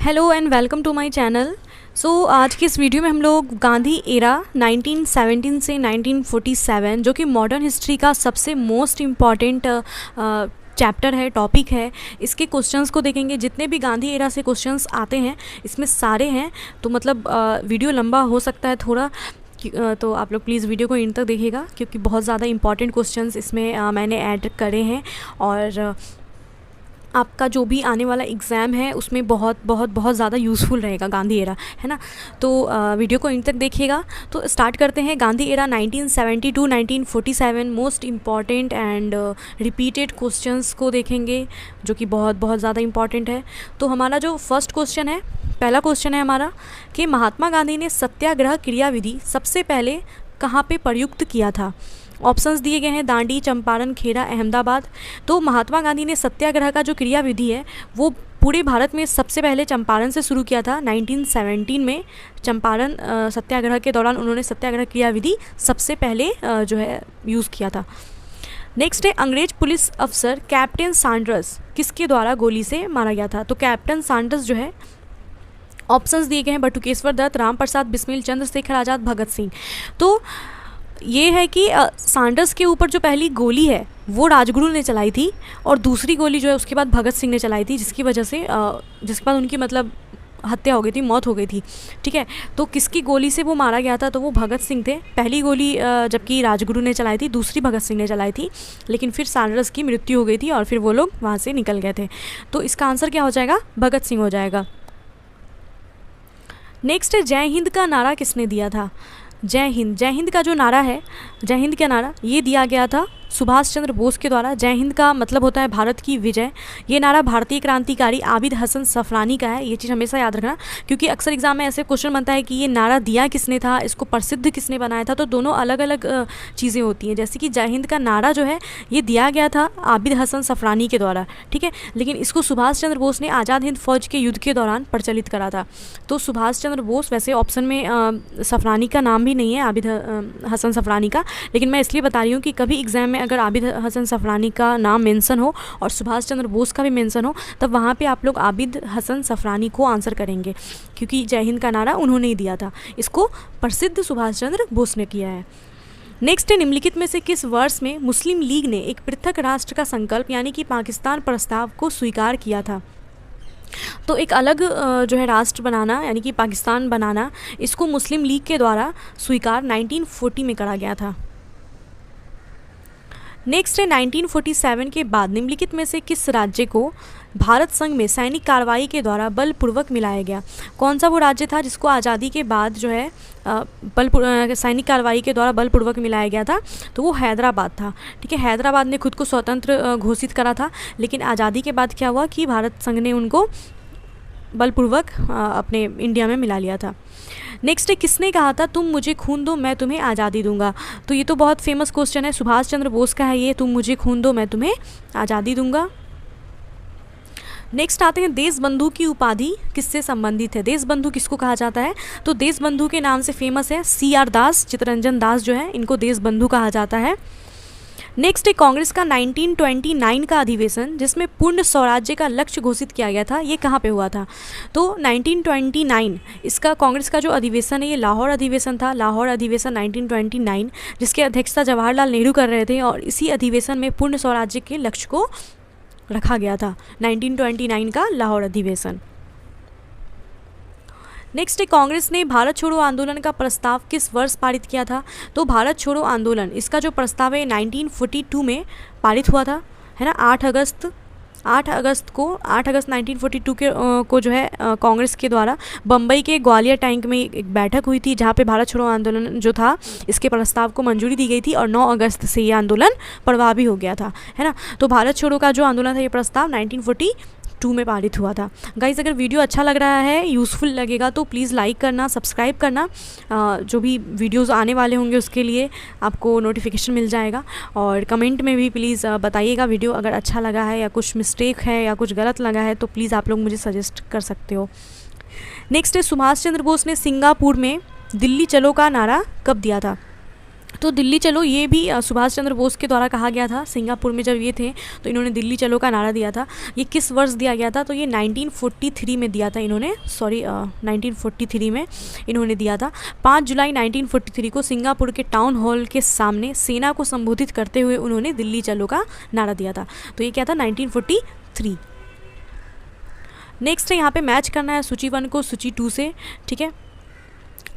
Hello and welcome to my channel. आज की इस वीडियो में हम लोग गांधी एरा 1917 से 1947 जो कि मॉडर्न हिस्ट्री का सबसे मोस्ट इम्पॉर्टेंट चैप्टर है, टॉपिक है, इसके क्वेश्चंस को देखेंगे। जितने भी गांधी एरा से क्वेश्चंस आते हैं इसमें सारे हैं, तो मतलब वीडियो लंबा हो सकता है थोड़ा, तो आप लोग प्लीज़ वीडियो को एंड तक देखिएगा क्योंकि बहुत ज़्यादा इंपॉर्टेंट क्वेश्चंस इसमें मैंने ऐड करे हैं और आपका जो भी आने वाला एग्ज़ाम है उसमें बहुत बहुत बहुत ज़्यादा यूज़फुल रहेगा गांधी एरा, है ना। तो वीडियो को इन तक देखिएगा। तो स्टार्ट करते हैं। Gandhi era 1970 to 1947 most important and repeated questions को देखेंगे जो कि बहुत बहुत ज़्यादा इम्पॉर्टेंट है। तो हमारा जो फर्स्ट क्वेश्चन है, पहला क्वेश्चन है हमारा कि महात्मा गांधी ने सत्याग्रह क्रियाविधि सबसे पहले कहाँ पे प्रयुक्त किया था। ऑप्शंस दिए गए हैं दांडी, चंपारण, खेड़ा, अहमदाबाद। तो महात्मा गांधी ने सत्याग्रह का जो क्रियाविधि है वो पूरे भारत में सबसे पहले चंपारण से शुरू किया था। 1917 में चंपारण सत्याग्रह के दौरान उन्होंने सत्याग्रह क्रियाविधि सबसे पहले जो है यूज़ किया था। नेक्स्ट है अंग्रेज पुलिस अफसर कैप्टन सैंडर्स किसके द्वारा गोली से मारा गया था। तो कैप्टन सैंडर्स जो है, ऑप्शंस दिए गए हैं बटुकेश्वर दत्त, राम प्रसाद बिस्मिल, चंद्रशेखर आज़ाद, भगत सिंह। तो ये है कि सैंडर्स के ऊपर जो पहली गोली है वो राजगुरु ने चलाई थी और दूसरी गोली जो है उसके बाद भगत सिंह ने चलाई थी, जिसकी वजह से जिसके बाद उनकी मतलब हत्या हो गई थी, मौत हो गई थी। ठीक है, तो किसकी गोली से वो मारा गया था, तो वो भगत सिंह थे। पहली गोली जबकि राजगुरु ने चलाई थी, दूसरी भगत सिंह ने चलाई थी, लेकिन फिर सैंडर्स की मृत्यु हो गई थी और फिर वो लोग वहाँ से निकल गए थे। तो इसका आंसर क्या हो जाएगा, भगत सिंह हो जाएगा। नेक्स्ट है जय हिंद का नारा किसने दिया था। जय हिंद, जय हिंद का जो नारा है, जय हिंद का नारा ये दिया गया था सुभाष चंद्र बोस के द्वारा। जय हिंद का मतलब होता है भारत की विजय। ये नारा भारतीय क्रांतिकारी आबिद हसन सफरानी का है। ये चीज़ हमेशा याद रखना क्योंकि अक्सर एग्जाम में ऐसे क्वेश्चन बनता है कि ये नारा दिया किसने था, इसको प्रसिद्ध किसने बनाया था। तो दोनों अलग अलग चीज़ें होती हैं। जैसे कि जय हिंद का नारा जो है ये दिया गया था आबिद हसन सफरानी के द्वारा, ठीक है, लेकिन इसको सुभाष चंद्र बोस ने आज़ाद हिंद फौज के युद्ध के दौरान प्रचलित करा था। तो सुभाष चंद्र बोस, वैसे ऑप्शन में सफरानी का नाम भी नहीं है, आबिद हसन सफरानी का, लेकिन मैं इसलिए बता रही हूँ कि कभी एग्जाम में अगर आबिद हसन सफरानी का नाम मेंशन हो और सुभाष चंद्र बोस का भी मेंशन हो तब वहाँ पे आप लोग आबिद हसन सफरानी को आंसर करेंगे क्योंकि जय हिंद का नारा उन्होंने ही दिया था। इसको प्रसिद्ध सुभाष चंद्र बोस ने किया है। नेक्स्ट है निम्नलिखित में से किस वर्ष में मुस्लिम लीग ने एक पृथक राष्ट्र का संकल्प यानी कि पाकिस्तान प्रस्ताव को स्वीकार किया था। तो एक अलग जो है राष्ट्र बनाना यानी कि पाकिस्तान बनाना, इसको मुस्लिम लीग के द्वारा स्वीकार 1940 में करा गया था। नेक्स्ट है 1947 के बाद निम्नलिखित में से किस राज्य को भारत संघ में सैनिक कार्रवाई के द्वारा बलपूर्वक मिलाया गया। कौन सा वो राज्य था जिसको आज़ादी के बाद जो है सैनिक कार्रवाई के द्वारा बलपूर्वक मिलाया गया था, तो वो हैदराबाद था। ठीक है, हैदराबाद ने खुद को स्वतंत्र घोषित करा था, लेकिन आज़ादी के बाद क्या हुआ कि भारत संघ ने उनको बलपूर्वक अपने इंडिया में मिला लिया था। नेक्स्ट है किसने कहा था तुम मुझे खून दो मैं तुम्हें आज़ादी दूंगा। तो ये तो बहुत फेमस क्वेश्चन है, सुभाष चंद्र बोस का है ये, तुम मुझे खून दो मैं तुम्हें आज़ादी दूंगा। नेक्स्ट आते हैं देश बंधु की उपाधि किससे संबंधित है। देश बंधु किसको कहा जाता है, तो देश बंधु के नाम से फेमस है CR दास, चित्तरंजन दास जो है, इनको देश बंधु कहा जाता है। नेक्स्ट है कांग्रेस का 1929 का अधिवेशन जिसमें पूर्ण स्वराज्य का लक्ष्य घोषित किया गया था, ये कहाँ पे हुआ था। तो 1929 इसका कांग्रेस का जो अधिवेशन है ये लाहौर अधिवेशन था। लाहौर अधिवेशन 1929 जिसकी अध्यक्षता जवाहरलाल नेहरू कर रहे थे और इसी अधिवेशन में पूर्ण स्वराज्य के लक्ष्य को रखा गया था, 1929 का लाहौर अधिवेशन। नेक्स्ट है कांग्रेस ने भारत छोड़ो आंदोलन का प्रस्ताव किस वर्ष पारित किया था। तो भारत छोड़ो आंदोलन इसका जो प्रस्ताव है 1942 में पारित हुआ था, है ना। 8 अगस्त 1942 को जो है कांग्रेस के द्वारा बम्बई के ग्वालियर टैंक में एक बैठक हुई थी जहाँ पे भारत छोड़ो आंदोलन जो था इसके प्रस्ताव को मंजूरी दी गई थी और 9 अगस्त से ये आंदोलन प्रभावी हो गया था, है ना। तो भारत छोड़ो का जो आंदोलन था ये प्रस्ताव 1942 में पारित हुआ था। गाइस अगर वीडियो अच्छा लग रहा है, यूज़फुल लगेगा तो प्लीज़ लाइक करना, सब्सक्राइब करना, जो भी वीडियोस आने वाले होंगे उसके लिए आपको नोटिफिकेशन मिल जाएगा। और कमेंट में भी प्लीज़ बताइएगा वीडियो अगर अच्छा लगा है या कुछ मिस्टेक है या कुछ गलत लगा है तो प्लीज़ आप लोग मुझे सजेस्ट कर सकते हो। नेक्स्ट है सुभाष चंद्र बोस ने सिंगापुर में दिल्ली चलो का नारा कब दिया था। तो दिल्ली चलो ये भी सुभाष चंद्र बोस के द्वारा कहा गया था। सिंगापुर में जब ये थे तो इन्होंने दिल्ली चलो का नारा दिया था। ये किस वर्ष दिया गया था? तो ये 1943 में दिया था इन्होंने, 1943 में इन्होंने दिया था। 5 जुलाई 1943 को सिंगापुर के टाउन हॉल के सामने सेना को संबोधित करते हुए उन्होंने दिल्ली चलो का नारा दिया था। तो ये क्या था? 1943। नेक्स्ट है यहाँ पे मैच करना है सूची 1 को सूची 2 से, ठीक है।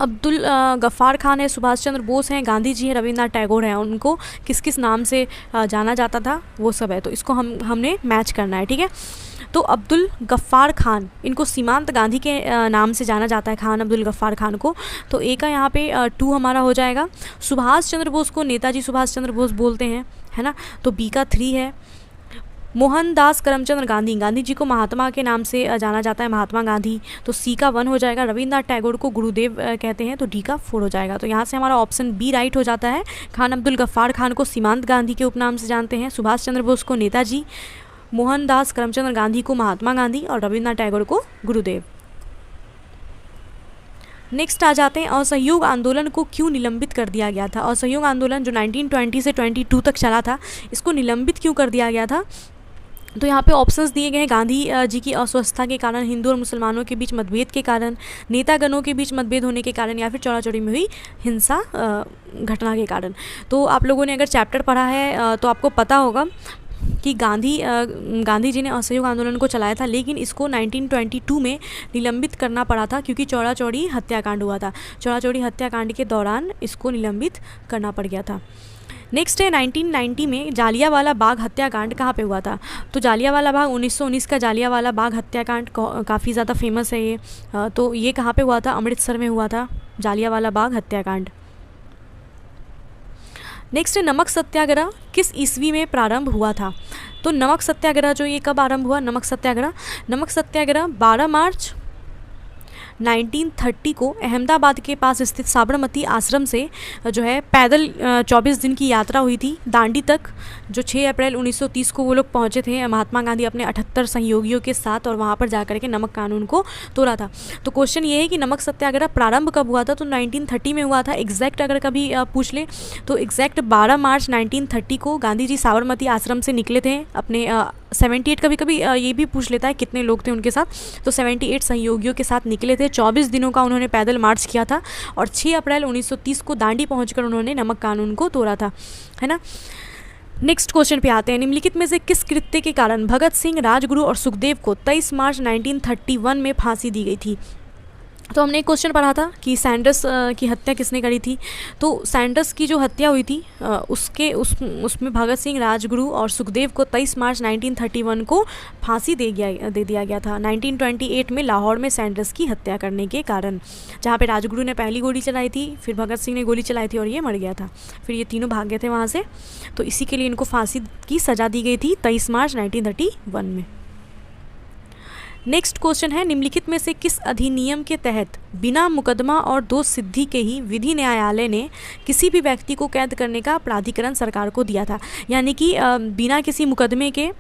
अब्दुल गफ़ार खान है, सुभाष चंद्र बोस हैं, गांधी जी हैं, रविंद्रनाथ टैगोर हैं। उनको किस किस नाम से जाना जाता था वो सब है, तो इसको हमने मैच करना है, ठीक है। तो अब्दुल गफ़ार खान, इनको सीमांत गांधी के नाम से जाना जाता है, खान अब्दुल गफ़ार खान को। तो ए का यहाँ पे 2 हमारा हो जाएगा। सुभाष चंद्र बोस को नेताजी सुभाष चंद्र बोस बोलते हैं, है ना, तो बी का 3 है। मोहनदास करमचंद गांधी, गांधी जी को महात्मा के नाम से जाना जाता है, महात्मा गांधी, तो सी का 1 हो जाएगा। रविंद्रनाथ टैगोर को गुरुदेव कहते हैं, तो डी का 4 हो जाएगा। तो यहाँ से हमारा ऑप्शन बी राइट हो जाता है। खान अब्दुल गफ़ार खान को सीमांत गांधी के उपनाम से जानते हैं, सुभाष चंद्र बोस को नेताजी, मोहनदास करमचंद गांधी को महात्मा गांधी और रविंद्रनाथ टैगोर को गुरुदेव। नेक्स्ट आ जाते हैं, असहयोग आंदोलन को क्यों निलंबित कर दिया गया था? असहयोग आंदोलन जो 1920 से 22 तक चला था, इसको निलंबित क्यों कर दिया गया था? तो यहाँ पे ऑप्शंस दिए गए हैं, गांधी जी की अस्वस्थता के कारण, हिंदू और मुसलमानों के बीच मतभेद के कारण, नेतागणों के बीच मतभेद होने के कारण, या फिर चौड़ा चौड़ी में हुई हिंसा घटना के कारण। तो आप लोगों ने अगर चैप्टर पढ़ा है तो आपको पता होगा कि गांधी जी ने असहयोग आंदोलन को चलाया था, लेकिन इसको 1922 में निलंबित करना पड़ा था क्योंकि चौड़ा चौड़ी हत्याकांड हुआ था। चौड़ा चौड़ी हत्याकांड के दौरान इसको निलंबित करना पड़ गया था। नेक्स्ट है 1990 में जालियांवाला बाग हत्याकांड कहाँ पे हुआ था? तो जालियांवाला बाग 1919 का जालियांवाला बाग हत्याकांड काफ़ी ज़्यादा फेमस है ये। तो ये कहाँ पे हुआ था? अमृतसर में हुआ था जालियांवाला बाग हत्याकांड। नेक्स्ट है नमक सत्याग्रह किस ईस्वी में प्रारंभ हुआ था? तो नमक सत्याग्रह जो ये कब आरंभ हुआ? नमक सत्याग्रह 12 मार्च 1930 को अहमदाबाद के पास स्थित साबरमती आश्रम से जो है पैदल 24 दिन की यात्रा हुई थी दांडी तक, जो 6 अप्रैल 1930 को वो लोग पहुंचे थे, महात्मा गांधी अपने 78 सहयोगियों के साथ, और वहां पर जाकर के नमक कानून को तोड़ा था। तो क्वेश्चन ये है कि नमक सत्याग्रह प्रारंभ कब हुआ था? तो 1930 में हुआ था। एग्जैक्ट अगर कभी पूछ ले तो एग्जैक्ट 12 मार्च 1930 को गांधी जी साबरमती आश्रम से निकले थे अपने 78, कभी कभी ये भी पूछ लेता है कितने लोग थे उनके साथ, तो 78 सहयोगियों के साथ निकले थे। 24 दिनों का उन्होंने पैदल मार्च किया था और 6 अप्रैल 1930 को दांडी पहुंचकर उन्होंने नमक कानून को तोड़ा था, है ना। नेक्स्ट क्वेश्चन पे आते हैं। निम्नलिखित में से किस कृत्य के कारण भगत सिंह, राजगुरु और सुखदेव को 23 मार्च 1931 में फांसी दी गई थी? तो हमने एक क्वेश्चन पढ़ा था कि सैंडर्स की हत्या किसने करी थी। तो सैंडर्स की जो हत्या हुई थी उसमें भगत सिंह, राजगुरु और सुखदेव को 23 मार्च 1931 को फांसी दे दिया गया था 1928 में लाहौर में सैंडर्स की हत्या करने के कारण, जहाँ पे राजगुरु ने पहली गोली चलाई थी, फिर भगत सिंह ने गोली चलाई थी और ये मर गया था, फिर ये तीनों भाग गए थे वहाँ से। तो इसी के लिए इनको फांसी की सज़ा दी गई थी 23 मार्च 1931 में। नेक्स्ट क्वेश्चन है, निम्नलिखित में से किस अधिनियम के तहत बिना मुकदमा और दोष सिद्धि के ही विधि न्यायालय ने किसी भी व्यक्ति को कैद करने का प्राधिकरण सरकार को दिया था? यानी कि बिना किसी मुकदमे के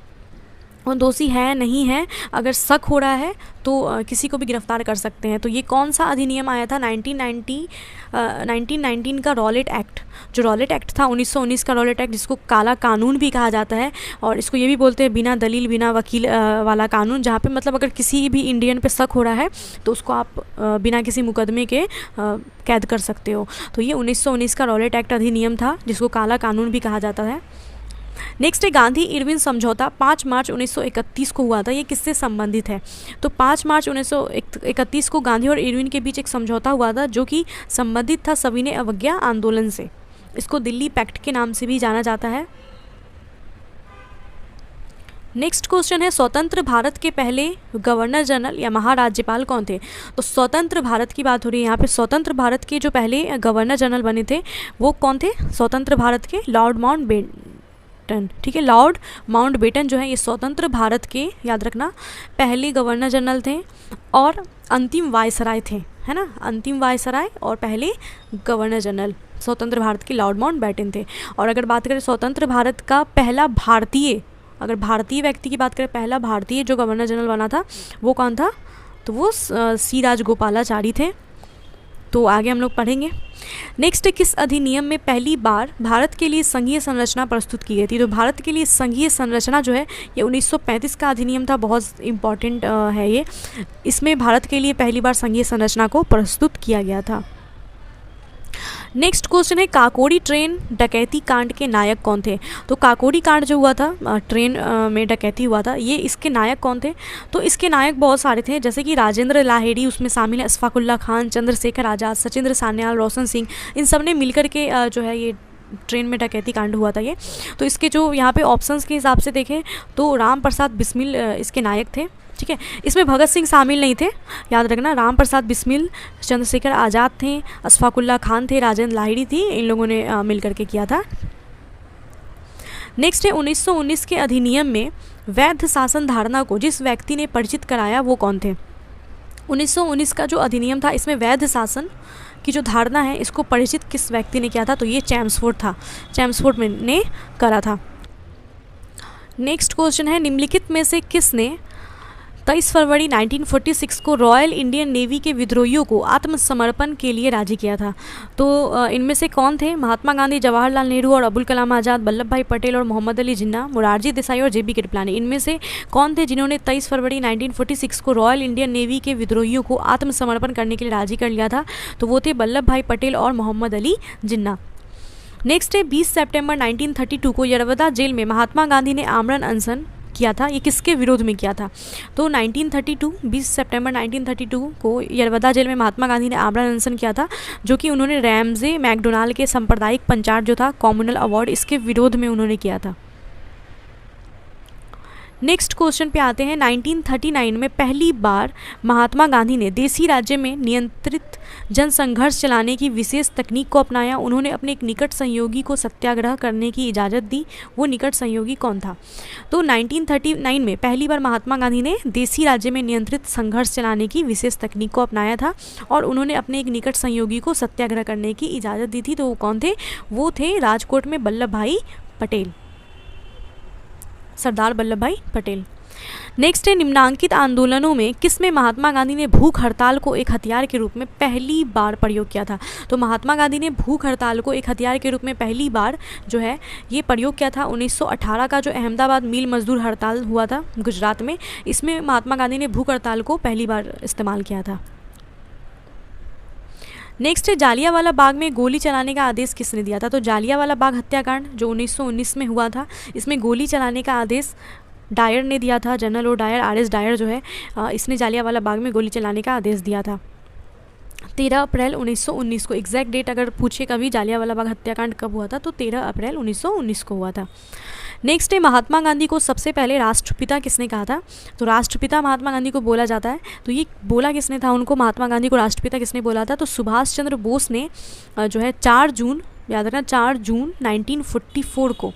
वो दोषी है नहीं है, अगर शक हो रहा है तो किसी को भी गिरफ्तार कर सकते हैं। तो ये कौन सा अधिनियम आया था? 1919 का रॉलेट एक्ट। जो रॉलेट एक्ट था 1919 का रॉलेट एक्ट, जिसको काला कानून भी कहा जाता है, और इसको ये भी बोलते हैं बिना दलील बिना वकील वाला कानून, जहाँ पे मतलब अगर किसी भी इंडियन पे शक हो रहा है तो उसको आप बिना किसी मुकदमे के कैद कर सकते हो। तो ये 1919 का रॉलेट एक्ट अधिनियम था, जिसको काला कानून भी कहा जाता है। नेक्स्ट है गांधी इरविन समझौता 5 मार्च 1931 को हुआ था, ये किससे संबंधित है? तो 5 मार्च 1931 को गांधी और इरविन के बीच एक समझौता हुआ था जो कि संबंधित था सविनय अवज्ञा आंदोलन से। इसको दिल्ली पैक्ट के नाम से भी जाना जाता है। नेक्स्ट क्वेश्चन है, स्वतंत्र भारत के पहले गवर्नर जनरल या महाराज्यपाल कौन थे? तो स्वतंत्र भारत की बात हो रही है यहाँ पे। स्वतंत्र भारत के जो पहले गवर्नर जनरल बने थे वो कौन थे? स्वतंत्र भारत के लॉर्ड माउंटबेटन, ठीक है। लॉर्ड माउंटबेटन जो है ये स्वतंत्र भारत के, याद रखना, पहले गवर्नर जनरल थे और अंतिम वायसराय थे, है ना। अंतिम वायसराय और पहले गवर्नर जनरल स्वतंत्र भारत के लॉर्ड माउंटबेटन थे। और अगर बात करें स्वतंत्र भारत का पहला भारतीय, अगर भारतीय व्यक्ति की बात करें, पहला भारतीय जो गवर्नर जनरल बना था वो कौन था? तो वो सी राजगोपालाचारी थे। तो आगे हम लोग पढ़ेंगे। नेक्स्ट, किस अधिनियम में पहली बार भारत के लिए संघीय संरचना प्रस्तुत की गई थी? तो भारत के लिए संघीय संरचना जो है ये 1935 का अधिनियम था, बहुत इम्पॉर्टेंट है ये। इसमें भारत के लिए पहली बार संघीय संरचना को प्रस्तुत किया गया था। नेक्स्ट क्वेश्चन है, काकोरी ट्रेन डकैती कांड के नायक कौन थे? तो काकोरी कांड जो हुआ था, ट्रेन में डकैती हुआ था, ये इसके नायक कौन थे? तो इसके नायक बहुत सारे थे, जैसे कि राजेंद्र लाहेड़ी उसमें शामिल है, अशफाकुल्ला खान, चंद्रशेखर आज़ाद, सचिंद्र सान्याल, रोशन सिंह, इन सब ने मिलकर के जो है ये ट्रेन में डकैती कांड हुआ था ये। तो इसके जो यहाँ पे ऑप्शंस के हिसाब से देखें तो राम प्रसाद बिस्मिल इसके नायक थे, ठीक है। इसमें भगत सिंह शामिल नहीं थे, याद रखना। राम प्रसाद बिस्मिल, चंद्रशेखर आज़ाद थे, अशफाकुल्ला खान थे, राजेंद्र लाहिड़ी थी, इन लोगों ने मिल करके किया था। नेक्स्ट है, 1919 के अधिनियम में वैध शासन धारणा को जिस व्यक्ति ने परिचित कराया वो कौन थे? 1919 का जो अधिनियम था इसमें वैध शासन की जो धारणा है इसको परिचित किस व्यक्ति ने किया था? तो ये चैम्सफोर्ड था, चैम्सफोर्ड ने करा था। नेक्स्ट क्वेश्चन है, निम्नलिखित में से किसने 23 फरवरी 1946 को रॉयल इंडियन नेवी के विद्रोहियों को आत्मसमर्पण के लिए राजी किया था? तो इनमें से कौन थे? महात्मा गांधी, जवाहरलाल नेहरू और अबुल कलाम आज़ाद, वल्लभ भाई पटेल और मोहम्मद अली जिन्ना, मोरारजी देसाई और जेबी कृपलानी। इनमें से कौन थे जिन्होंने 23 फरवरी 1946 को रॉयल इंडियन नेवी के विद्रोहियों को आत्मसमर्पण करने के लिए राजी कर लिया था? तो वो थे वल्लभ भाई पटेल और मोहम्मद अली जिन्ना। नेक्स्ट है, 20 सितंबर 1932 को यरवदा जेल में महात्मा गांधी ने आमरण अनशन किया था, ये किसके विरोध में किया था? तो 20 सितंबर 1932 को यरवदा जेल में महात्मा गांधी ने आमरण अनशन किया था, जो कि उन्होंने रैमजे मैकडोनाल्ड के सांप्रदायिक पंचायत जो था कम्युनल अवार्ड, इसके विरोध में उन्होंने किया था। नेक्स्ट क्वेश्चन पे आते हैं, 1939 में पहली बार महात्मा गांधी ने देसी राज्य में नियंत्रित जनसंघर्ष चलाने की विशेष तकनीक को अपनाया। उन्होंने अपने एक निकट सहयोगी को सत्याग्रह करने की इजाज़त दी, वो निकट सहयोगी कौन था? तो 1939 में पहली बार महात्मा गांधी ने देसी राज्य में नियंत्रित संघर्ष चलाने की विशेष तकनीक को अपनाया था और उन्होंने अपने एक निकट सहयोगी को सत्याग्रह करने की इजाज़त दी थी। तो वो कौन थे? वो थे राजकोट में वल्लभ भाई पटेल, सरदार वल्लभ भाई पटेल। नेक्स्ट है, निम्नांकित आंदोलनों में किसमें महात्मा गांधी ने भूख हड़ताल को एक हथियार के रूप में पहली बार प्रयोग किया था? तो महात्मा गांधी ने भूख हड़ताल को एक हथियार के रूप में पहली बार जो है ये प्रयोग किया था 1918 का जो अहमदाबाद मिल मजदूर हड़ताल हुआ था गुजरात में, इसमें महात्मा गांधी ने भूख हड़ताल को पहली बार इस्तेमाल किया था। नेक्स्ट है, जालियांवाला बाग में गोली चलाने का आदेश किसने दिया था? तो जालियांवाला बाग हत्याकांड जो 1919 में हुआ था, इसमें गोली चलाने का आदेश डायर ने दिया था, General O Dyer, R S Dyer जो है इसने जालियांवाला बाग में गोली चलाने का आदेश दिया था 13 अप्रैल 1919 को। एग्जैक्ट डेट अगर पूछे कभी जालियांवाला बाग हत्याकांड कब हुआ था तो 13 अप्रैल 1919 को हुआ था। नेक्स्ट है, महात्मा गांधी को सबसे पहले राष्ट्रपिता किसने कहा था? तो राष्ट्रपिता महात्मा गांधी को बोला जाता है, तो ये बोला किसने था उनको? महात्मा गांधी को राष्ट्रपिता किसने बोला था? तो सुभाष चंद्र बोस ने जो है 4 जून, याद रखना 4 जून 1944 को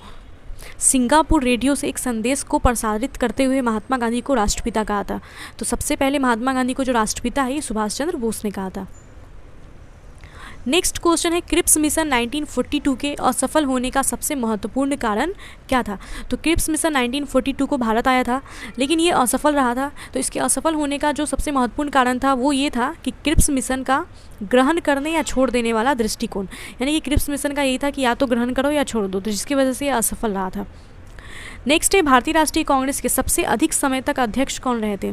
सिंगापुर रेडियो से एक संदेश को प्रसारित करते हुए महात्मा गांधी को राष्ट्रपिता कहा था। तो सबसे पहले महात्मा गांधी को जो राष्ट्रपिता है ये सुभाष चंद्र बोस ने कहा था। नेक्स्ट क्वेश्चन है, क्रिप्स मिशन 1942 के असफल होने का सबसे महत्वपूर्ण कारण क्या था? तो क्रिप्स मिशन 1942 को भारत आया था लेकिन ये असफल रहा था। तो इसके असफल होने का जो सबसे महत्वपूर्ण कारण था वो ये था कि क्रिप्स मिशन का ग्रहण करने या छोड़ देने वाला दृष्टिकोण, यानी कि क्रिप्स मिशन का यही था कि या तो ग्रहण करो या छोड़ दो, तो जिसकी वजह से ये असफल रहा था। नेक्स्ट है, भारतीय राष्ट्रीय कांग्रेस के सबसे अधिक समय तक अध्यक्ष कौन रहे थे?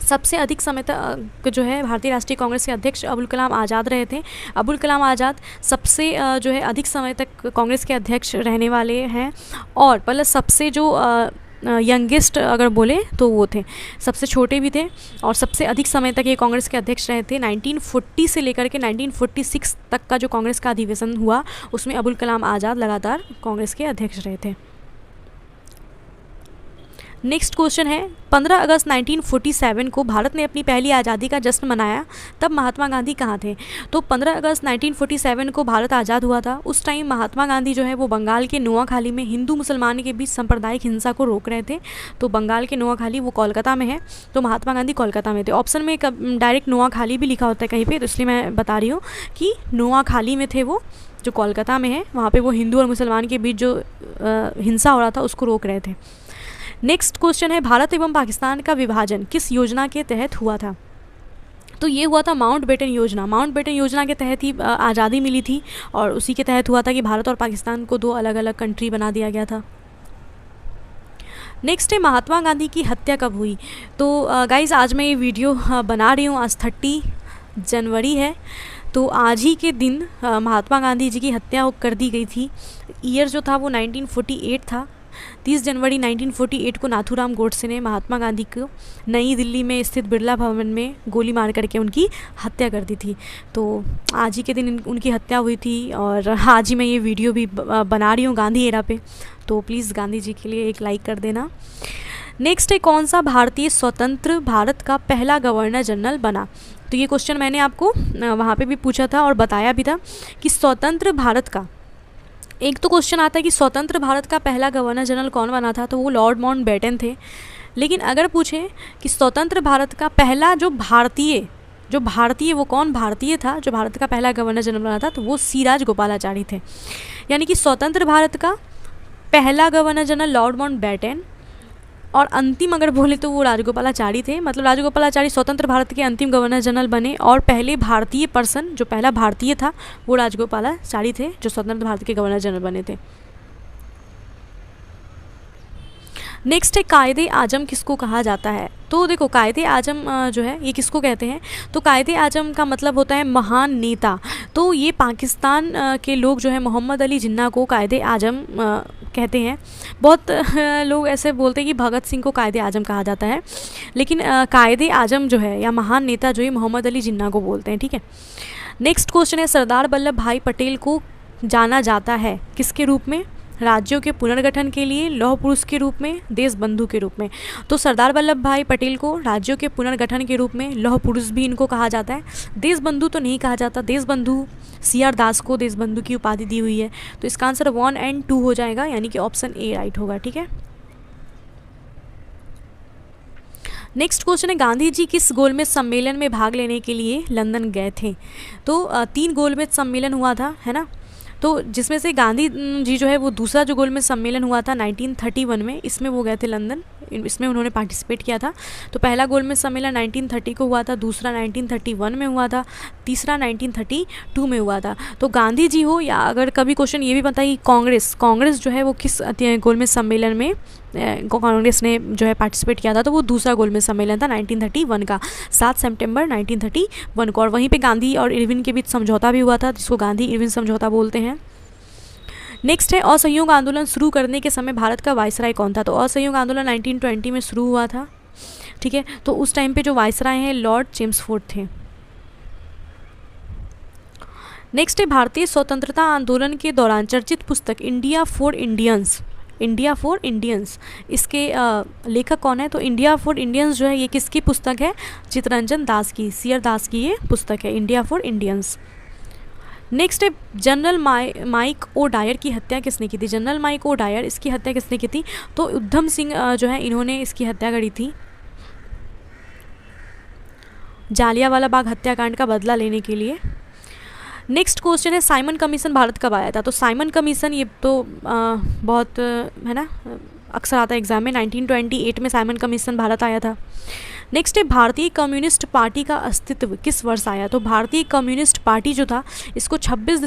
सबसे अधिक समय तक जो है भारतीय राष्ट्रीय कांग्रेस के अध्यक्ष अबुल कलाम आज़ाद रहे थे। अबुल कलाम आज़ाद सबसे जो है अधिक समय तक कांग्रेस के अध्यक्ष रहने वाले हैं और प्लस सबसे जो यंगेस्ट अगर बोले तो वो थे, सबसे छोटे भी थे और सबसे अधिक समय तक ये कांग्रेस के अध्यक्ष रहे थे। 1940 से लेकर के 1946 तक का जो कांग्रेस का अधिवेशन हुआ उसमें अबुल कलाम आज़ाद लगातार कांग्रेस के अध्यक्ष रहे थे। नेक्स्ट क्वेश्चन है, 15 अगस्त 1947 को भारत ने अपनी पहली आज़ादी का जश्न मनाया, तब महात्मा गांधी कहाँ थे? तो 15 अगस्त 1947 को भारत आज़ाद हुआ था। उस टाइम महात्मा गांधी जो है वो बंगाल के नोआखाली में हिंदू मुसलमान के बीच सांप्रदायिक हिंसा को रोक रहे थे। तो बंगाल के नोआखाली वो कोलकाता में है, तो महात्मा गांधी कोलकाता में थे। ऑप्शन में डायरेक्ट नोआखाली भी लिखा होता है कहीं पर, तो इसलिए मैं बता रही हूँ कि नोआखाली में थे वो, जो कोलकाता में है, वहाँ पर वो हिंदू और मुसलमान के बीच जो हिंसा हो रहा था उसको रोक रहे थे। नेक्स्ट क्वेश्चन है, भारत एवं पाकिस्तान का विभाजन किस योजना के तहत हुआ था? तो ये हुआ था माउंट बेटन योजना। माउंट बेटन योजना के तहत ही आज़ादी मिली थी और उसी के तहत हुआ था कि भारत और पाकिस्तान को 2 अलग अलग कंट्री बना दिया गया था। नेक्स्ट है महात्मा गांधी की हत्या कब हुई। तो गाइज़ आज मैं ये वीडियो बना रही हूँ, आज 30 जनवरी है, तो आज ही के दिन महात्मा गांधी जी की हत्या कर दी गई थी। ईयर जो था वो 1948 था। 30 जनवरी 1948 को नाथूराम गोडसे ने महात्मा गांधी को नई दिल्ली में स्थित बिरला भवन में गोली मार करके उनकी हत्या कर दी थी। तो आज ही के दिन उनकी हत्या हुई थी और आज ही मैं ये वीडियो भी बना रही हूँ गांधी एरा पे, तो प्लीज़ गांधी जी के लिए एक लाइक कर देना। नेक्स्ट है कौन सा भारतीय स्वतंत्र भारत का पहला गवर्नर जनरल बना। तो ये क्वेश्चन मैंने आपको वहाँ पे भी पूछा था और बताया भी था कि स्वतंत्र भारत का, एक तो क्वेश्चन आता है कि स्वतंत्र भारत का पहला गवर्नर जनरल कौन बना था, तो वो लॉर्ड माउंट बेटन थे। लेकिन अगर पूछे कि स्वतंत्र भारत का पहला जो भारतीय वो कौन भारतीय था जो भारत का पहला गवर्नर जनरल बना था, तो वो सी राजगोपालाचारी थे। यानी कि स्वतंत्र भारत का पहला governor general Lord Mountbatten और अंतिम अगर बोले तो वो राजगोपालाचारी थे। मतलब राजगोपालाचारी स्वतंत्र भारत के अंतिम गवर्नर जनरल बने और पहले भारतीय पर्सन जो पहला भारतीय था वो राजगोपालाचारी थे जो स्वतंत्र भारत के गवर्नर जनरल बने थे। नेक्स्ट है कायदे आजम किसको कहा जाता है। तो देखो कायदे आजम जो है ये किसको कहते हैं, तो कायदे आजम का मतलब होता है महान नेता। तो ये पाकिस्तान के लोग जो है मोहम्मद अली जिन्ना को कायदे आजम कहते हैं। बहुत लोग ऐसे बोलते हैं कि भगत सिंह को कायदे आजम कहा जाता है, लेकिन कायदे आजम जो है या महान नेता जो है मोहम्मद अली जिन्ना को बोलते हैं, ठीक है। नेक्स्ट क्वेश्चन है सरदार वल्लभ भाई पटेल को जाना जाता है किसके रूप में, राज्यों के पुनर्गठन के लिए, लौह पुरुष के रूप में, देश बंधु के रूप में। तो सरदार वल्लभ भाई पटेल को राज्यों के पुनर्गठन के रूप में, लौह पुरुष भी इनको कहा जाता है, देश बंधु तो नहीं कहा जाता। देश बंधु CR दास को देश बंधु की उपाधि दी हुई है। तो इसका आंसर 1 और 2 हो जाएगा, यानी कि ऑप्शन ए राइट होगा, ठीक है। नेक्स्ट क्वेश्चन है गांधी जी किस गोलमेज सम्मेलन में भाग लेने के लिए लंदन गए थे। तो 3 गोलमेज सम्मेलन हुआ था, है ना। तो जिसमें से गांधी जी जो है वो दूसरा जो गोलमेज सम्मेलन हुआ था 1931 में, इसमें वो गए थे लंदन, इसमें उन्होंने पार्टिसिपेट किया था। तो पहला गोलमेज सम्मेलन 1930 को हुआ था, दूसरा 1931 में हुआ था, तीसरा 1932 में हुआ था। तो गांधी जी हो या अगर कभी क्वेश्चन ये भी बताइए कांग्रेस जो है वो किस गोलमेज सम्मेलन में कांग्रेस ने जो है पार्टिसिपेट किया था, तो वो दूसरा गोलमेज सम्मेलन था 1931 का, 7 सितंबर 1931 को। और वहीं पे गांधी और इरविन के बीच समझौता भी हुआ था जिसको गांधी इरविन समझौता बोलते हैं। नेक्स्ट है असहयोग आंदोलन शुरू करने के समय भारत का वायसराय कौन था। तो असहयोग आंदोलन 1920 में शुरू हुआ था, ठीक है। तो उस टाइम पे जो वायसराय हैं लॉर्ड चेम्सफोर्ड थे। नेक्स्ट है भारतीय स्वतंत्रता आंदोलन के दौरान चर्चित पुस्तक इंडिया फॉर इंडियंस, इसके लेखक कौन है। तो इंडिया फॉर इंडियंस जो है ये किसकी पुस्तक है, चित्तरंजन दास की, CR दास की ये पुस्तक है इंडिया फॉर इंडियंस। नेक्स्ट है जनरल माइक ओ डायर की हत्या किसने की थी। जनरल माइक ओ डायर इसकी हत्या किसने की थी, तो उधम सिंह जो है इन्होंने इसकी हत्या करी थी जालियांवाला बाग हत्याकांड का बदला लेने के लिए। नेक्स्ट क्वेश्चन है साइमन कमीशन भारत कब आया था। तो साइमन कमीशन ये तो बहुत है ना अक्सर आता है एग्जाम में, 1928 में साइमन कमीशन भारत आया था। नेक्स्ट है भारतीय कम्युनिस्ट पार्टी का अस्तित्व किस वर्ष आया। तो भारतीय कम्युनिस्ट पार्टी जो था इसको 26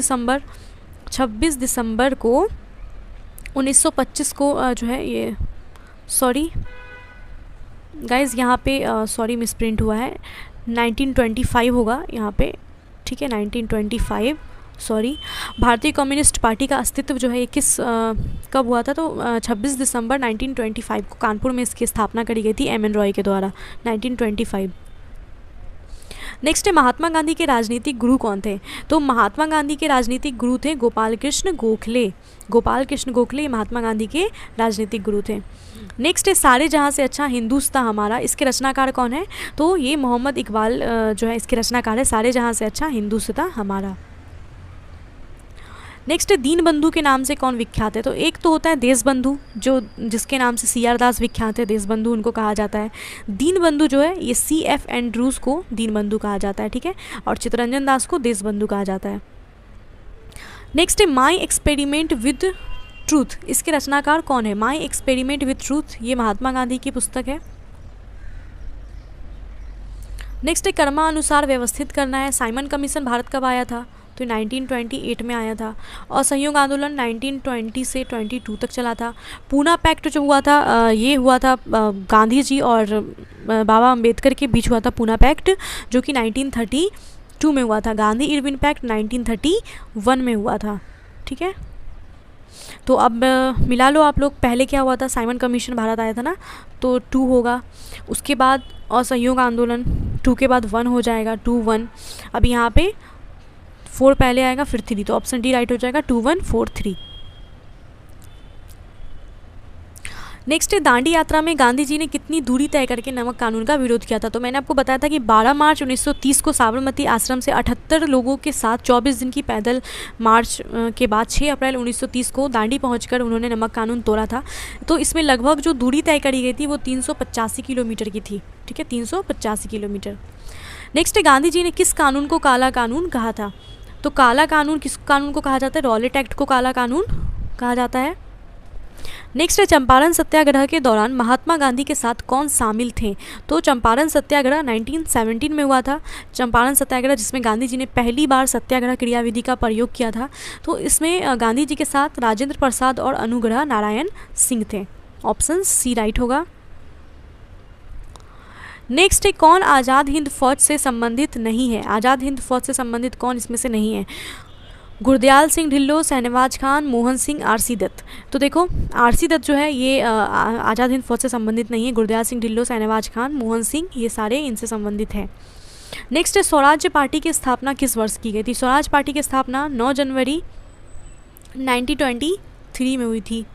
दिसंबर को 1925 को जो है ये सॉरी गाइज यहाँ पे सॉरी मिसप्रिंट हुआ है, 1925 होगा यहाँ पे, ठीक है 1925 सॉरी। भारतीय कम्युनिस्ट पार्टी का अस्तित्व जो है ये किस कब हुआ था। तो 26 दिसंबर 1925 को कानपुर में इसकी स्थापना करी गई थी MN रॉय के द्वारा 1925। नेक्स्ट है महात्मा गांधी के राजनीतिक गुरु कौन थे। तो महात्मा गांधी के राजनीतिक गुरु थे गोपाल कृष्ण गोखले महात्मा गांधी के राजनीतिक गुरु थे। नेक्स्ट है सारे जहाँ से अच्छा हिंदुस्तान हमारा, इसके रचनाकार कौन है। तो ये मोहम्मद इकबाल जो है इसके रचनाकार है सारे जहाँ से अच्छा हिंदुस्तान हमारा। नेक्स्ट है दीन बंधु के नाम से कौन विख्यात है। तो एक तो होता है देश बंधु जो जिसके नाम से CR दास विख्यात है, देश बंधु उनको कहा जाता है। दीन बंधु जो है ये CF एंड्रूज को दीन बंधु कहा जाता है, ठीक है। और चित्तरंजन दास को देश बंधु कहा जाता है। नेक्स्ट है माई एक्सपेरिमेंट विद ट्रूथ, इसके रचनाकार कौन है। माई एक्सपेरिमेंट विद ट्रूथ ये महात्मा गांधी की पुस्तक है। नेक्स्ट है कर्मानुसार व्यवस्थित करना है। साइमन कमीशन भारत कब आया था? तो 1928 में आया था। असहयोग आंदोलन 1920 से 22 तक चला था। पूना पैक्ट जो हुआ था ये हुआ था गांधी जी और बाबा अंबेडकर के बीच हुआ था पूना पैक्ट, जो कि 1932 में हुआ था। गांधी इरविन पैक्ट 1931 में हुआ था। ठीक है, तो अब मिला लो आप लोग, पहले क्या हुआ था? साइमन कमीशन भारत आया था ना, तो 2 होगा। उसके बाद असहयोग आंदोलन 2 के बाद 1 हो जाएगा, 2 1। अब यहाँ पे 4 पहले आएगा फिर 3, तो ऑप्शन डी राइट हो जाएगा, 2 1 4 3। नेक्स्ट है दांडी यात्रा में गांधी जी ने कितनी दूरी तय करके नमक कानून का विरोध किया था? तो मैंने आपको बताया था कि 12 मार्च 1930 को साबरमती आश्रम से 78 लोगों के साथ 24 दिन की पैदल मार्च के बाद 6 अप्रैल 1930 को दांडी पहुंचकर उन्होंने नमक कानून तोड़ा था। तो इसमें लगभग जो दूरी तय करी गई थी वो 385 किलोमीटर की थी। ठीक है, 385 किलोमीटर। नेक्स्ट है गांधी जी ने किस कानून को काला कानून कहा था? तो काला कानून किस कानून को कहा जाता है? रॉलेट एक्ट को काला कानून कहा जाता है। नेक्स्ट है चंपारण सत्याग्रह के दौरान महात्मा गांधी के साथ कौन शामिल थे? तो चंपारण सत्याग्रह 1917 में हुआ था। चंपारण सत्याग्रह जिसमें गांधी जी ने पहली बार सत्याग्रह क्रियाविधि का प्रयोग किया था। तो इसमें गांधी जी के साथ राजेंद्र प्रसाद और अनुग्रह नारायण सिंह थे। ऑप्शन सी राइट होगा। नेक्स्ट है कौन आज़ाद हिंद फौज से संबंधित नहीं है? आज़ाद हिंद फौज से संबंधित कौन इसमें से नहीं है? गुरदयाल सिंह ढिल्लों, शहनवाज खान, मोहन सिंह, आरसी दत्त। तो देखो आरसी दत्त जो है ये आज़ाद हिंद फौज से संबंधित नहीं है। गुरदयाल सिंह ढिल्लों, शहनवाज खान, मोहन सिंह ये सारे इनसे संबंधित हैं। नेक्स्ट है स्वराज्य पार्टी की स्थापना किस वर्ष की गई थी? स्वराज पार्टी की स्थापना 9 जनवरी 1923 में हुई थी।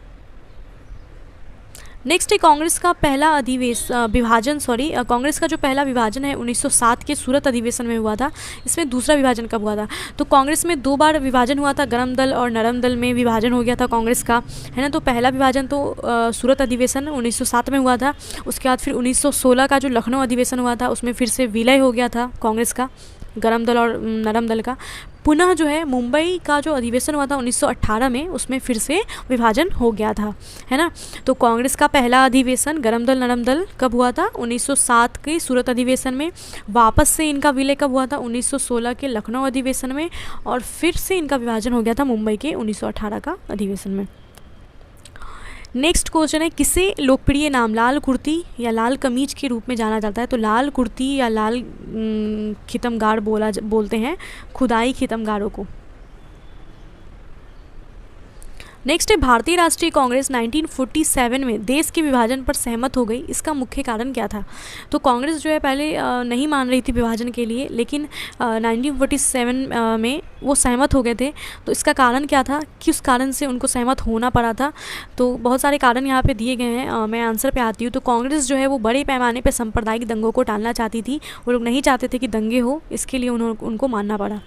नेक्स्ट है कांग्रेस का पहला कांग्रेस का जो पहला विभाजन है 1907 के सूरत अधिवेशन में हुआ था। इसमें दूसरा विभाजन कब हुआ था? तो कांग्रेस में 2 बार विभाजन हुआ था, गरम दल और नरम दल में विभाजन हो गया था कांग्रेस का, है ना। तो पहला विभाजन तो सूरत अधिवेशन 1907 में हुआ था। उसके बाद फिर 1916 का जो लखनऊ अधिवेशन हुआ था उसमें फिर से विलय हो गया था कांग्रेस का, गरम दल और नरम दल का। पुनः जो है मुंबई का जो अधिवेशन हुआ था 1918 में, उसमें फिर से विभाजन हो गया था, है ना। तो कांग्रेस का पहला अधिवेशन गरम दल नरम दल कब हुआ था? 1907 के सूरत अधिवेशन में। वापस से इनका विलय कब हुआ था? 1916 के लखनऊ अधिवेशन में। और फिर से इनका विभाजन हो गया था मुंबई के 1918 का अधिवेशन में। नेक्स्ट क्वेश्चन है किसे लोकप्रिय नाम लाल कुर्ती या लाल कमीज के रूप में जाना जाता है? तो लाल कुर्ती या लाल खितमगार बोलते हैं खुदाई खितमगारों को। नेक्स्ट है भारतीय राष्ट्रीय कांग्रेस 1947 में देश के विभाजन पर सहमत हो गई, इसका मुख्य कारण क्या था? तो कांग्रेस जो है पहले नहीं मान रही थी विभाजन के लिए, लेकिन 1947 में वो सहमत हो गए थे। तो इसका कारण क्या था, किस कारण से उनको सहमत होना पड़ा था? तो बहुत सारे कारण यहाँ पे दिए गए हैं, मैं आंसर पे आती हूँ। तो कांग्रेस जो है वो बड़े पैमाने पे सांप्रदायिक दंगों को टालना चाहती थी। वो लोग नहीं चाहते थे कि दंगे हो, इसके लिए उनको मानना पड़ा।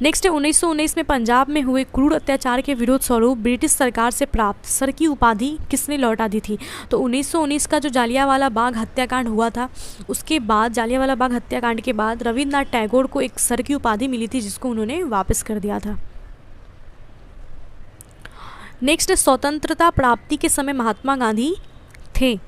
नेक्स्ट है 1919 में पंजाब में हुए क्रूर अत्याचार के विरोध स्वरूप ब्रिटिश सरकार से प्राप्त सर की उपाधि किसने लौटा दी थी? तो 1919 का जो जालियांवाला बाग हत्याकांड हुआ था, उसके बाद जालियांवाला बाग हत्याकांड के बाद रविन्द्रनाथ टैगोर को एक सर की उपाधि मिली थी, जिसको उन्होंने वापस कर दिया था। नेक्स्ट स्वतंत्रता प्राप्ति के समय महात्मा गांधी थे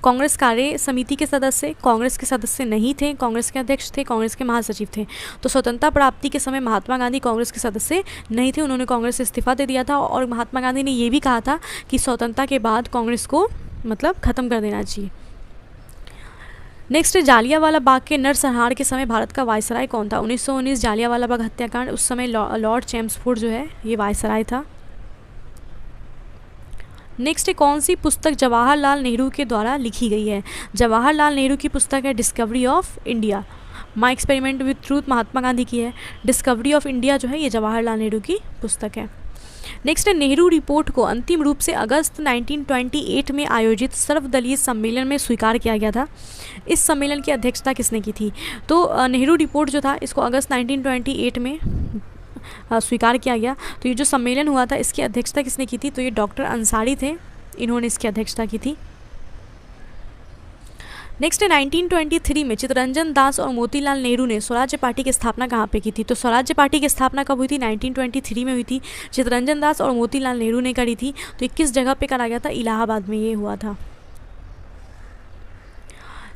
कांग्रेस कार्य समिति के सदस्य, कांग्रेस के सदस्य नहीं थे, कांग्रेस के अध्यक्ष थे, कांग्रेस के महासचिव थे। तो स्वतंत्रता प्राप्ति के समय महात्मा गांधी कांग्रेस के सदस्य नहीं थे, उन्होंने कांग्रेस से इस्तीफा दे दिया था। और महात्मा गांधी ने ये भी कहा था कि स्वतंत्रता के बाद कांग्रेस को ख़त्म कर देना चाहिए। नेक्स्ट जालियांवाला बाग के नरसंहार के समय भारत का वायसराय कौन था? 1919 जालियांवाला बाग हत्याकांड, उस समय लॉर्ड चैम्सफोर्ड जो है ये वायसराय था। नेक्स्ट कौन सी पुस्तक जवाहरलाल नेहरू के द्वारा लिखी गई है? जवाहरलाल नेहरू की पुस्तक है Discovery of India. My experiment with truth Mahatma Gandhi की है। डिस्कवरी ऑफ इंडिया जो है ये जवाहरलाल नेहरू की पुस्तक है। नेक्स्ट है नेहरू रिपोर्ट को अंतिम रूप से अगस्त 1928 में आयोजित सर्वदलीय सम्मेलन में स्वीकार किया गया था। इस सम्मेलन की अध्यक्षता किसने की थी? तो नेहरू रिपोर्ट जो था इसको अगस्त 1928 में स्वीकार किया गया। तो ये जो सम्मेलन हुआ था इसकी अध्यक्षता किसने की थी? तो ये डॉक्टर अंसारी थे, इन्होंने इसकी अध्यक्षता की थी। नेक्स्ट है 1923 में चित्तरंजन दास और मोतीलाल नेहरू ने स्वराज्य पार्टी की स्थापना कहाँ पे की थी? तो स्वराज्य पार्टी की स्थापना कब हुई थी? 1923 में हुई थी। चित्तरंजन दास और मोतीलाल नेहरू ने करी थी। तो ये किस जगह पे करा गया था? इलाहाबाद में ये हुआ था।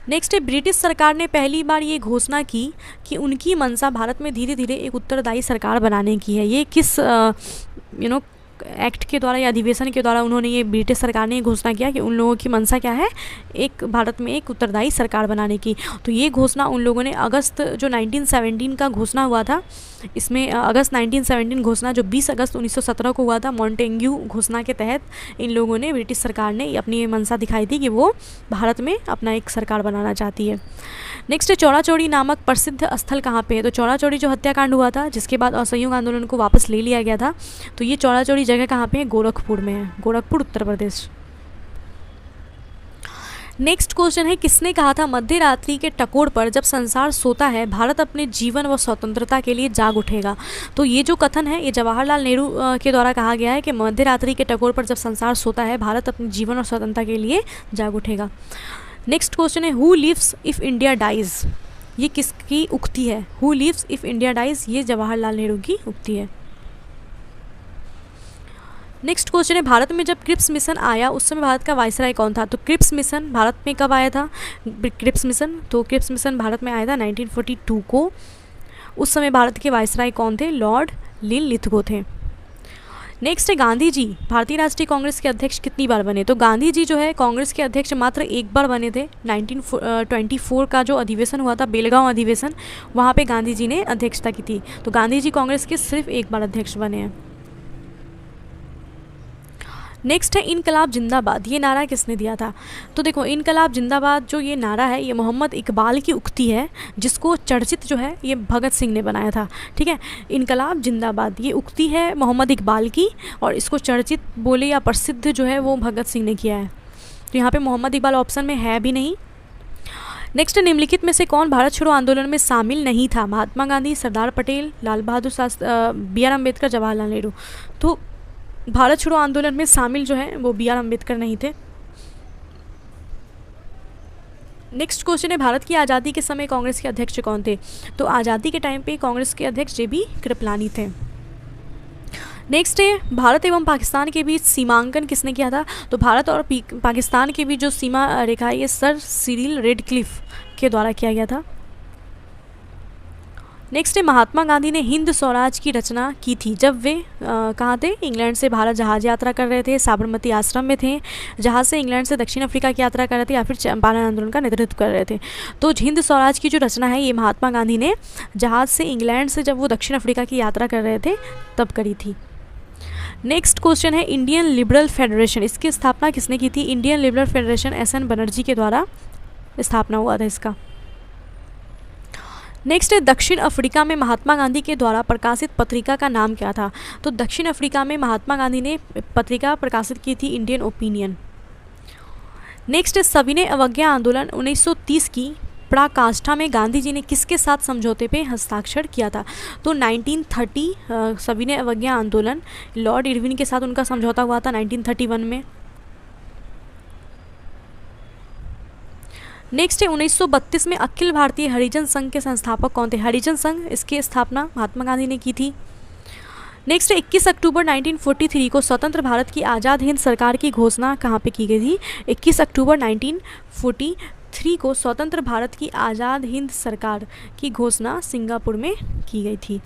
नेक्स्ट है, ब्रिटिश सरकार ने पहली बार ये घोषणा की कि उनकी मंशा भारत में धीरे धीरे एक उत्तरदायी सरकार बनाने की है। ये किस एक्ट के द्वारा या अधिवेशन के द्वारा उन्होंने ये ब्रिटिश सरकार ने घोषणा किया कि उन लोगों की मंशा क्या है, एक भारत में एक उत्तरदायी सरकार बनाने की। तो ये घोषणा उन लोगों ने अगस्त जो 1917 का घोषणा हुआ था, इसमें अगस्त 1917 घोषणा जो 20 अगस्त 1917 को हुआ था, मॉन्टेग्यू घोषणा के तहत इन लोगों ने, ब्रिटिश सरकार ने अपनी ये मंशा दिखाई थी कि वो भारत में अपना एक सरकार बनाना चाहती है। नेक्स्ट है, चौड़ा चौड़ी नामक प्रसिद्ध स्थल कहाँ पे है? तो चौड़ा चौड़ी जो हत्याकांड हुआ था जिसके बाद असहयोग आंदोलन को वापस ले लिया गया था, तो ये चौड़ा चौड़ी जगह कहाँ पे है? गोरखपुर में है, गोरखपुर उत्तर प्रदेश। नेक्स्ट क्वेश्चन है, किसने कहा था मध्य रात्रि के टकोर पर जब संसार सोता है भारत अपने जीवन व स्वतंत्रता के लिए जाग उठेगा? तो ये जो कथन है ये जवाहरलाल नेहरू के द्वारा कहा गया है कि मध्य रात्रि के टकोर पर जब संसार सोता है भारत अपने जीवन और स्वतंत्रता के लिए जाग उठेगा। नेक्स्ट क्वेश्चन है, who lives if India dies? ये किसकी उक्ति है? Who lives if India dies, ये जवाहरलाल नेहरू की उक्ति है। नेक्स्ट क्वेश्चन है, भारत में जब क्रिप्स मिशन आया उस समय भारत का वायसराय कौन था? तो क्रिप्स मिशन भारत में कब आया था? क्रिप्स मिशन, तो क्रिप्स मिशन भारत में आया था 1942 को। उस समय भारत के वायसराय कौन थे? लॉर्ड लिनलिथगो थे। नेक्स्ट है, गांधी जी भारतीय राष्ट्रीय कांग्रेस के अध्यक्ष कितनी बार बने? तो गांधी जी जो है कांग्रेस के अध्यक्ष मात्र एक बार बने थे। 1924 का जो अधिवेशन हुआ था, बेलगांव अधिवेशन, वहाँ पे गांधी जी ने अध्यक्षता की थी। तो गांधी जी कांग्रेस के सिर्फ एक बार अध्यक्ष बने हैं। नेक्स्ट है, इनकलाब जिंदाबाद, ये नारा किसने दिया था? तो देखो, इनकलाब जिंदाबाद जो ये नारा है ये मोहम्मद इकबाल की उक्ति है, जिसको चर्चित जो है ये भगत सिंह ने बनाया था। ठीक है, इनकलाब जिंदाबाद ये उक्ति है मोहम्मद इकबाल की, और इसको चर्चित बोले या प्रसिद्ध जो है वो भगत सिंह ने किया है। तो यहाँ पे मोहम्मद इकबाल ऑप्शन में है भी नहीं। नेक्स्ट, निम्नलिखित में से कौन भारत छोड़ो आंदोलन में शामिल नहीं था? Mahatma Gandhi, Sardar Patel, Lal Bahadur Shastri, B are Ambedkar, Jawaharlal Nehru. तो भारत छोड़ो आंदोलन में शामिल जो है वो बी आर अम्बेडकर नहीं थे। नेक्स्ट क्वेश्चन है, भारत की आज़ादी के समय कांग्रेस के अध्यक्ष कौन थे? तो आज़ादी के टाइम पे कांग्रेस के अध्यक्ष जे.बी. कृपलानी थे। नेक्स्ट है, भारत एवं पाकिस्तान के बीच सीमांकन किसने किया था? तो भारत और पाकिस्तान के बीच जो सीमा रेखा है ये सर सिरिल रेडक्लिफ के द्वारा किया गया था। नेक्स्ट है, महात्मा गांधी ने हिंद स्वराज की रचना की थी जब वे कहाँ थे? इंग्लैंड से भारत जहाज यात्रा कर रहे थे, साबरमती आश्रम में थे, जहाज से इंग्लैंड से दक्षिण अफ्रीका की यात्रा कर रहे थे, या फिर चंपारण आंदोलन का नेतृत्व कर रहे थे। तो हिंद स्वराज की जो रचना है ये महात्मा गांधी ने जहाज से इंग्लैंड से जब वो दक्षिण अफ्रीका की यात्रा कर रहे थे तब करी थी। नेक्स्ट क्वेश्चन है, इंडियन लिबरल फेडरेशन, इसकी स्थापना किसने की थी? Indian liberal federation SN. Banerjee के द्वारा स्थापना हुआ था इसका। नेक्स्ट है, दक्षिण अफ्रीका में महात्मा गांधी के द्वारा प्रकाशित पत्रिका का नाम क्या था? तो दक्षिण अफ्रीका में महात्मा गांधी ने पत्रिका प्रकाशित की थी इंडियन ओपिनियन। नेक्स्ट है, सविनय अवज्ञा आंदोलन 1930 की पराकाष्ठा में गांधी जी ने किसके साथ समझौते पे हस्ताक्षर किया था? तो 1930 सविनय अवज्ञा आंदोलन लॉर्ड इरविन के साथ उनका समझौता हुआ था 1931 में। नेक्स्ट है, 1932 में अखिल भारतीय हरिजन संघ के संस्थापक कौन थे? हरिजन संघ, इसकी स्थापना महात्मा गांधी ने की थी। नेक्स्ट है, 21 अक्टूबर 1943 को स्वतंत्र भारत की आज़ाद हिंद सरकार की घोषणा कहाँ पे की गई थी? 21 अक्टूबर 1943 को स्वतंत्र भारत की आज़ाद हिंद सरकार की घोषणा सिंगापुर में की गई थी।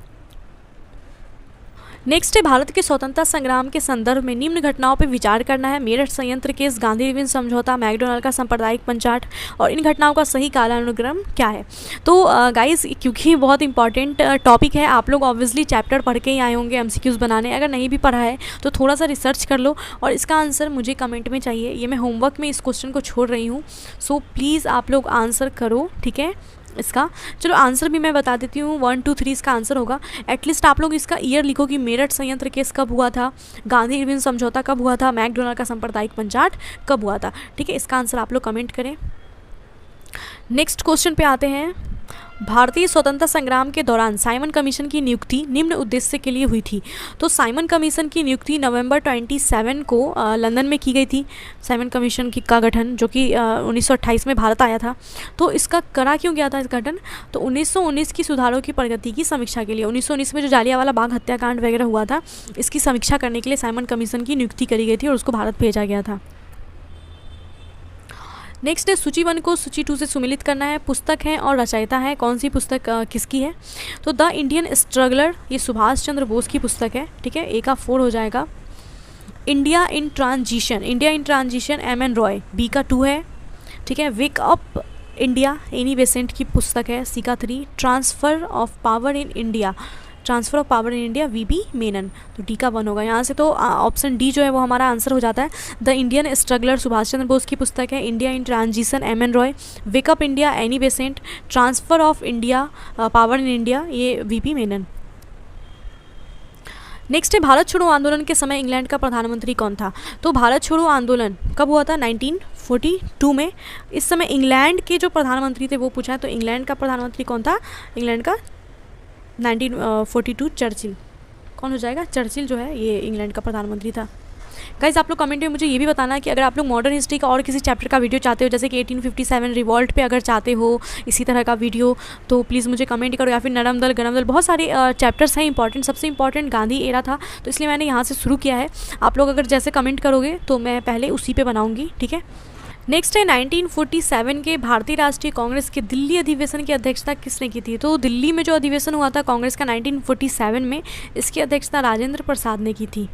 नेक्स्ट है, भारत के स्वतंत्रता संग्राम के संदर्भ में निम्न घटनाओं पर विचार करना है। मेरठ संयंत्र केस, गांधी इरविन समझौता, मैकडोनाल्ड का सांप्रदायिक पंचाट, और इन घटनाओं का सही कालानुक्रम क्या है? तो गाइस, क्योंकि बहुत इंपॉर्टेंट टॉपिक है, आप लोग ऑब्वियसली चैप्टर पढ़ के ही आए होंगे एमसीक्यूज़ बनाने। अगर नहीं भी पढ़ा है तो थोड़ा सा रिसर्च कर लो और इसका आंसर मुझे कमेंट में चाहिए। ये मैं होमवर्क में इस क्वेश्चन को छोड़ रही हूँ, सो प्लीज़ आप लोग आंसर करो, ठीक है? इसका चलो आंसर भी मैं बता देती हूँ, 1 2 3 इसका आंसर होगा। एटलीस्ट आप लोग इसका ईयर लिखो कि मेरठ संयंत्र केस कब हुआ था, गांधी इरविन समझौता कब हुआ था, मैकडोनाल्ड का सांप्रदायिक पंचाट कब हुआ था। ठीक है, इसका आंसर आप लोग कमेंट करें। नेक्स्ट क्वेश्चन पे आते हैं, भारतीय स्वतंत्रता संग्राम के दौरान साइमन कमीशन की नियुक्ति निम्न उद्देश्य के लिए हुई थी। तो साइमन कमीशन की नियुक्ति नवंबर 27 को लंदन में की गई थी। साइमन कमीशन का गठन जो कि 1928 में भारत आया था। तो इसका करा क्यों गया था इस गठन? तो 1919 की सुधारों की प्रगति की समीक्षा के लिए, 1919 में जो जालियांवाला बाग हत्याकांड वगैरह हुआ था इसकी समीक्षा करने के लिए साइमन कमीशन की नियुक्ति करी गई थी और उसको भारत भेजा गया था। नेक्स्ट है सूची 1 को सूची 2 से सुमेलित करना है। पुस्तक है और रचयिता है, कौन सी पुस्तक किसकी है? तो द इंडियन स्ट्रगलर ये सुभाष चंद्र बोस की पुस्तक है, ठीक है, ए का 4 हो जाएगा। India in transition MN. Roy, B का 2 है, ठीक है। Wake up India Annie Besant की पुस्तक है, सी का 3। Transfer of power in India VP. Menon, तो डी का 1 होगा यहाँ से। तो ऑप्शन डी जो है वो हमारा आंसर हो जाता है। The Indian struggler Subhash Chandra Bose की पुस्तक है। India in transition MN. Roy. Wake up India Annie Besant. Transfer of India power in India ये वी.पी. मेनन। नेक्स्ट है भारत छोड़ो आंदोलन के समय इंग्लैंड का प्रधानमंत्री कौन था? तो भारत छोड़ो आंदोलन कब हुआ था? 1942 में। इस समय इंग्लैंड के जो प्रधानमंत्री थे वो पूछा है, तो इंग्लैंड का प्रधानमंत्री कौन था? इंग्लैंड का 1942 चर्चिल। कौन हो जाएगा? चर्चिल जो है ये इंग्लैंड का प्रधानमंत्री था। गाइज आप लोग कमेंट में मुझे ये भी बताना है कि अगर आप लोग मॉडर्न हिस्ट्री का और किसी चैप्टर का वीडियो चाहते हो, जैसे कि 1857 रिवॉल्ट पे अगर चाहते हो इसी तरह का वीडियो, तो प्लीज़ मुझे कमेंट करो। या फिर नरम दल गरम दल, बहुत सारे चैप्टर्स हैं इंपॉर्टेंट। सबसे इंपॉर्टेंट गांधी एरा था, तो इसलिए मैंने यहाँ से शुरू किया है। आप लोग अगर जैसे कमेंट करोगे तो मैं पहले उसी पर बनाऊँगी, ठीक है। नेक्स्ट है 1947 के भारतीय राष्ट्रीय कांग्रेस के दिल्ली अधिवेशन की अध्यक्षता किसने की थी? तो दिल्ली में जो अधिवेशन हुआ था कांग्रेस का 1947 में, इसकी अध्यक्षता राजेंद्र प्रसाद ने की थी।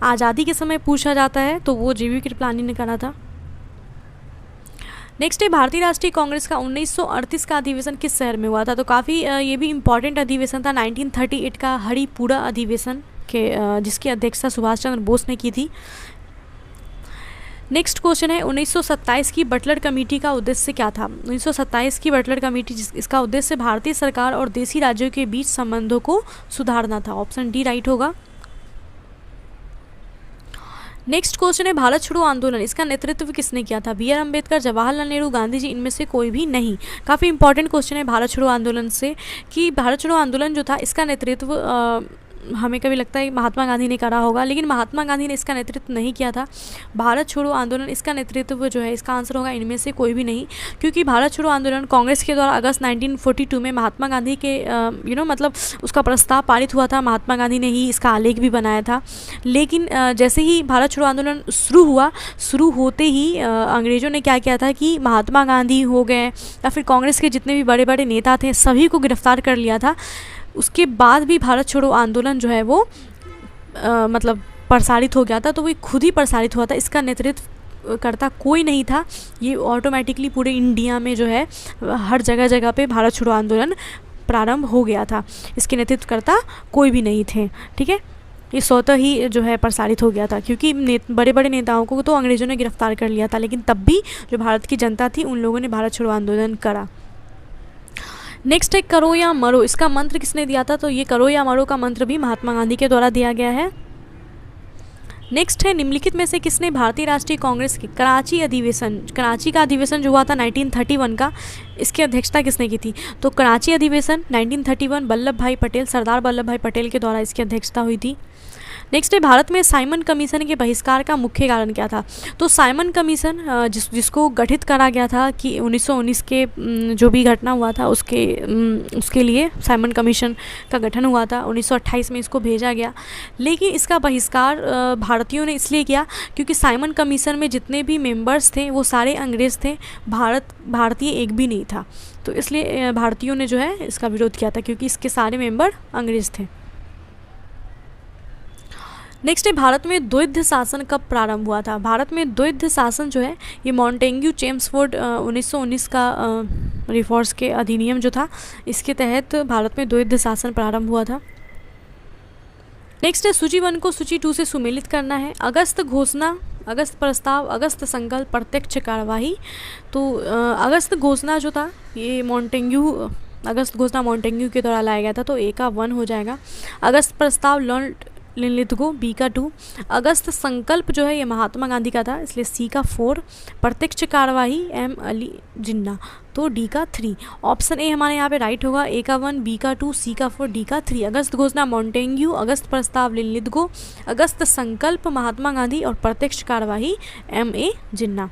आज़ादी के समय पूछा जाता है तो वो जे.बी. कृपलानी ने करा था। नेक्स्ट है भारतीय राष्ट्रीय कांग्रेस का 1938 का अधिवेशन किस शहर में हुआ था? तो काफ़ी ये भी इम्पॉर्टेंट अधिवेशन था। 1938 का हरिपुरा अधिवेशन के जिसकी अध्यक्षता सुभाष चंद्र बोस ने की थी। नेक्स्ट क्वेश्चन है 1927 की बटलर कमेटी का उद्देश्य क्या था? 1927 की बटलर कमेटी इसका उद्देश्य भारतीय सरकार और देशी राज्यों के बीच संबंधों को सुधारना था। ऑप्शन डी राइट होगा। नेक्स्ट क्वेश्चन है भारत छोड़ो आंदोलन, इसका नेतृत्व किसने किया था? बी.आर. अम्बेडकर, जवाहरलाल नेहरू, गांधी जी, इनमें से कोई भी नहीं। काफ़ी इंपॉर्टेंट क्वेश्चन है भारत छोड़ो आंदोलन से कि भारत छोड़ो आंदोलन जो था इसका नेतृत्व हमें कभी लगता है महात्मा गांधी ने करा होगा, लेकिन महात्मा गांधी ने इसका नेतृत्व नहीं किया था। भारत छोड़ो आंदोलन इसका नेतृत्व जो है इसका आंसर होगा इनमें से कोई भी नहीं, क्योंकि भारत छोड़ो आंदोलन कांग्रेस के द्वारा अगस्त 1942 में महात्मा गांधी के मतलब उसका प्रस्ताव पारित हुआ था। महात्मा गांधी ने ही इसका आलेख भी बनाया था। लेकिन जैसे ही भारत छोड़ो आंदोलन शुरू होते ही अंग्रेज़ों ने क्या किया था कि महात्मा गांधी हो गए या फिर कांग्रेस के जितने भी बड़े बड़े नेता थे सभी को गिरफ्तार कर लिया था। उसके बाद भी भारत छोड़ो आंदोलन जो है वो मतलब प्रसारित हो गया था, तो वो खुद ही प्रसारित हुआ था। इसका नेतृत्व करता कोई नहीं था। ये ऑटोमेटिकली पूरे इंडिया में जो है हर जगह पे भारत छोड़ो आंदोलन प्रारंभ हो गया था। इसके नेतृत्व करता कोई भी नहीं थे, ठीक है। ये स्वतः ही जो है प्रसारित हो गया था, क्योंकि बड़े बड़े नेताओं को तो अंग्रेज़ों ने गिरफ्तार कर लिया था, लेकिन तब भी जो भारत की जनता थी उन लोगों ने भारत छोड़ो आंदोलन करा। नेक्स्ट है करो या मरो, इसका मंत्र किसने दिया था? तो ये करो या मरो का मंत्र भी महात्मा गांधी के द्वारा दिया गया है। नेक्स्ट है निम्नलिखित में से किसने भारतीय राष्ट्रीय कांग्रेस के कराची का अधिवेशन जो हुआ था 1931 का, इसकी अध्यक्षता किसने की थी? तो कराची अधिवेशन 1931 सरदार वल्लभ भाई पटेल के द्वारा इसकी अध्यक्षता हुई थी। नेक्स्ट है भारत में साइमन कमीशन के बहिष्कार का मुख्य कारण क्या था? तो साइमन कमीशन जिसको गठित करा गया था कि 1919 के जो भी घटना हुआ था उसके लिए साइमन कमीशन का गठन हुआ था। 1928 में इसको भेजा गया, लेकिन इसका बहिष्कार भारतीयों ने इसलिए किया क्योंकि साइमन कमीशन में जितने भी मेंबर्स थे वो सारे अंग्रेज़ थे, भारतीय एक भी नहीं था। तो इसलिए भारतीयों ने जो है इसका विरोध किया था, क्योंकि इसके सारे मेंबर अंग्रेज़ थे। नेक्स्ट है भारत में द्वैध शासन कब प्रारंभ हुआ था? भारत में द्वैध शासन जो है ये मॉन्टेग्यू चेम्सफोर्ड 1919 का रिफॉर्म्स के अधिनियम जो था इसके तहत भारत में द्वैध शासन प्रारंभ हुआ था। नेक्स्ट है सूची 1 को सूची 2 से सुमेलित करना है। अगस्त घोषणा, अगस्त प्रस्ताव, अगस्त संकल्प, प्रत्यक्ष कार्यवाही। तो अगस्त घोषणा जो था ये अगस्त घोषणा मॉन्टेग्यू के द्वारा लाया गया था, तो ए का 1 हो जाएगा। अगस्त प्रस्ताव लॉर्ड लिनलिथगो, बी का 2। अगस्त संकल्प जो है ये महात्मा गांधी का था, इसलिए सी का 4। प्रत्यक्ष कार्यवाही एम अली जिन्ना, तो डी का 3। ऑप्शन ए हमारे यहाँ पे राइट होगा। ए का 1, बी का 2, सी का 4, डी का 3। अगस्त घोषणा मॉन्टेग्यू, अगस्त प्रस्ताव लिनलिथगो, अगस्त संकल्प महात्मा गांधी और प्रत्यक्ष कार्यवाही एम ए जिन्ना।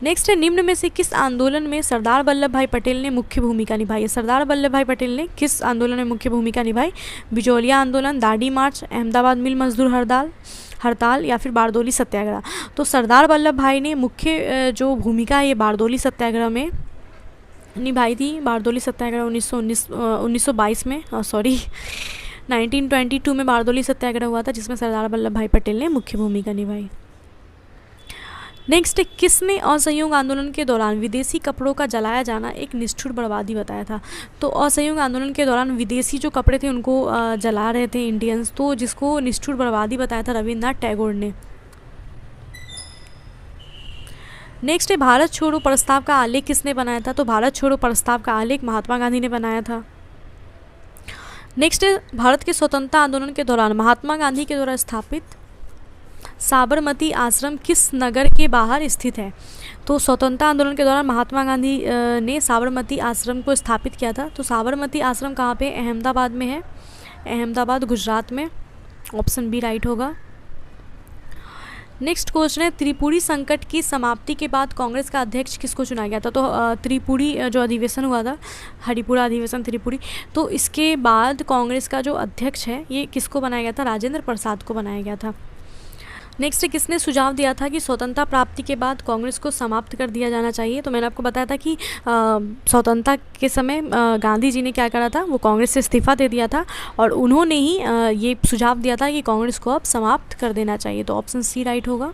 नेक्स्ट है, निम्न में से किस आंदोलन में सरदार वल्लभ भाई पटेल ने मुख्य भूमिका निभाई है? सरदार वल्लभ भाई पटेल ने किस आंदोलन में मुख्य भूमिका निभाई? बिजौलिया आंदोलन, दांडी मार्च, अहमदाबाद मिल मजदूर हड़ताल या फिर बारदोली सत्याग्रह? तो सरदार वल्लभ भाई ने मुख्य जो भूमिका है ये बारदोली सत्याग्रह में निभाई थी। बारदोली सत्याग्रह 1922 में 1922 में बारदोली सत्याग्रह हुआ था, जिसमें सरदार वल्लभ भाई पटेल ने मुख्य भूमिका निभाई। नेक्स्ट, किसने असहयोग आंदोलन के दौरान विदेशी कपड़ों का जलाया जाना एक निष्ठुर बर्बादी बताया था? तो असहयोग आंदोलन के दौरान विदेशी जो कपड़े थे उनको जला रहे थे इंडियंस, तो जिसको निष्ठुर बर्बादी बताया था रविन्द्रनाथ टैगोर ने। नेक्स्ट है, भारत छोड़ो प्रस्ताव का आलेख किसने बनाया था? तो भारत छोड़ो प्रस्ताव का आलेख महात्मा गांधी ने बनाया था। नेक्स्ट है, भारत के स्वतंत्रता आंदोलन के दौरान महात्मा गांधी के द्वारा स्थापित साबरमती आश्रम किस नगर के बाहर स्थित है? तो स्वतंत्रता आंदोलन के दौरान महात्मा गांधी ने साबरमती आश्रम को स्थापित किया था। तो साबरमती आश्रम कहाँ पे? अहमदाबाद में है, अहमदाबाद गुजरात में। ऑप्शन बी राइट होगा। नेक्स्ट क्वेश्चन है, त्रिपुरी संकट की समाप्ति के बाद कांग्रेस का अध्यक्ष किसको चुना गया था? तो त्रिपुरी जो अधिवेशन हुआ था, हरिपुरा अधिवेशन त्रिपुरी, तो इसके बाद कांग्रेस का जो अध्यक्ष है ये किसको बनाया गया था? राजेंद्र प्रसाद को बनाया गया था। नेक्स्ट, किसने सुझाव दिया था कि स्वतंत्रता प्राप्ति के बाद कांग्रेस को समाप्त कर दिया जाना चाहिए? तो मैंने आपको बताया था कि स्वतंत्रता के समय गांधी जी ने क्या करा था, वो कांग्रेस से इस्तीफा दे दिया था और उन्होंने ही ये सुझाव दिया था कि कांग्रेस को अब समाप्त कर देना चाहिए। तो ऑप्शन सी राइट होगा।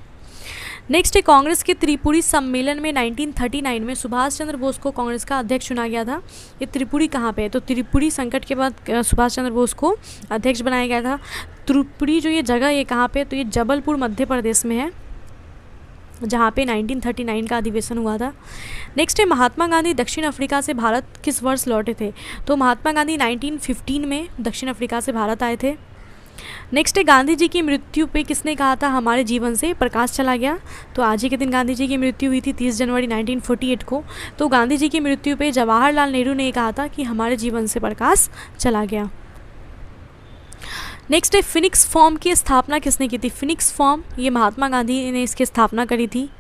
नेक्स्ट है, कांग्रेस के त्रिपुरी सम्मेलन में 1939 में सुभाष चंद्र बोस को कांग्रेस का अध्यक्ष चुना गया था। ये त्रिपुरी कहाँ पे है? तो त्रिपुरी संकट के बाद सुभाष चंद्र बोस को अध्यक्ष बनाया गया था। त्रिपुरी जो ये जगह ये कहाँ पे? तो ये जबलपुर मध्य प्रदेश में है, जहाँ पे 1939 का अधिवेशन हुआ था। नेक्स्ट है, महात्मा गांधी दक्षिण अफ्रीका से भारत किस वर्ष लौटे थे? तो महात्मा गांधी 1915 में दक्षिण अफ्रीका से भारत आए थे। नेक्स्ट है, गांधी जी की मृत्यु पे किसने कहा था हमारे जीवन से प्रकाश चला गया? तो आज ही के दिन गांधी जी की मृत्यु हुई थी 30 जनवरी 1948 को। तो गांधी जी की मृत्यु पे जवाहरलाल नेहरू ने कहा था कि हमारे जीवन से प्रकाश चला गया। नेक्स्ट है, फिनिक्स फॉर्म की स्थापना किसने की थी? फिनिक्स फॉर्म ये महात्मा गांधी ने इसकी स्थापना करी थी।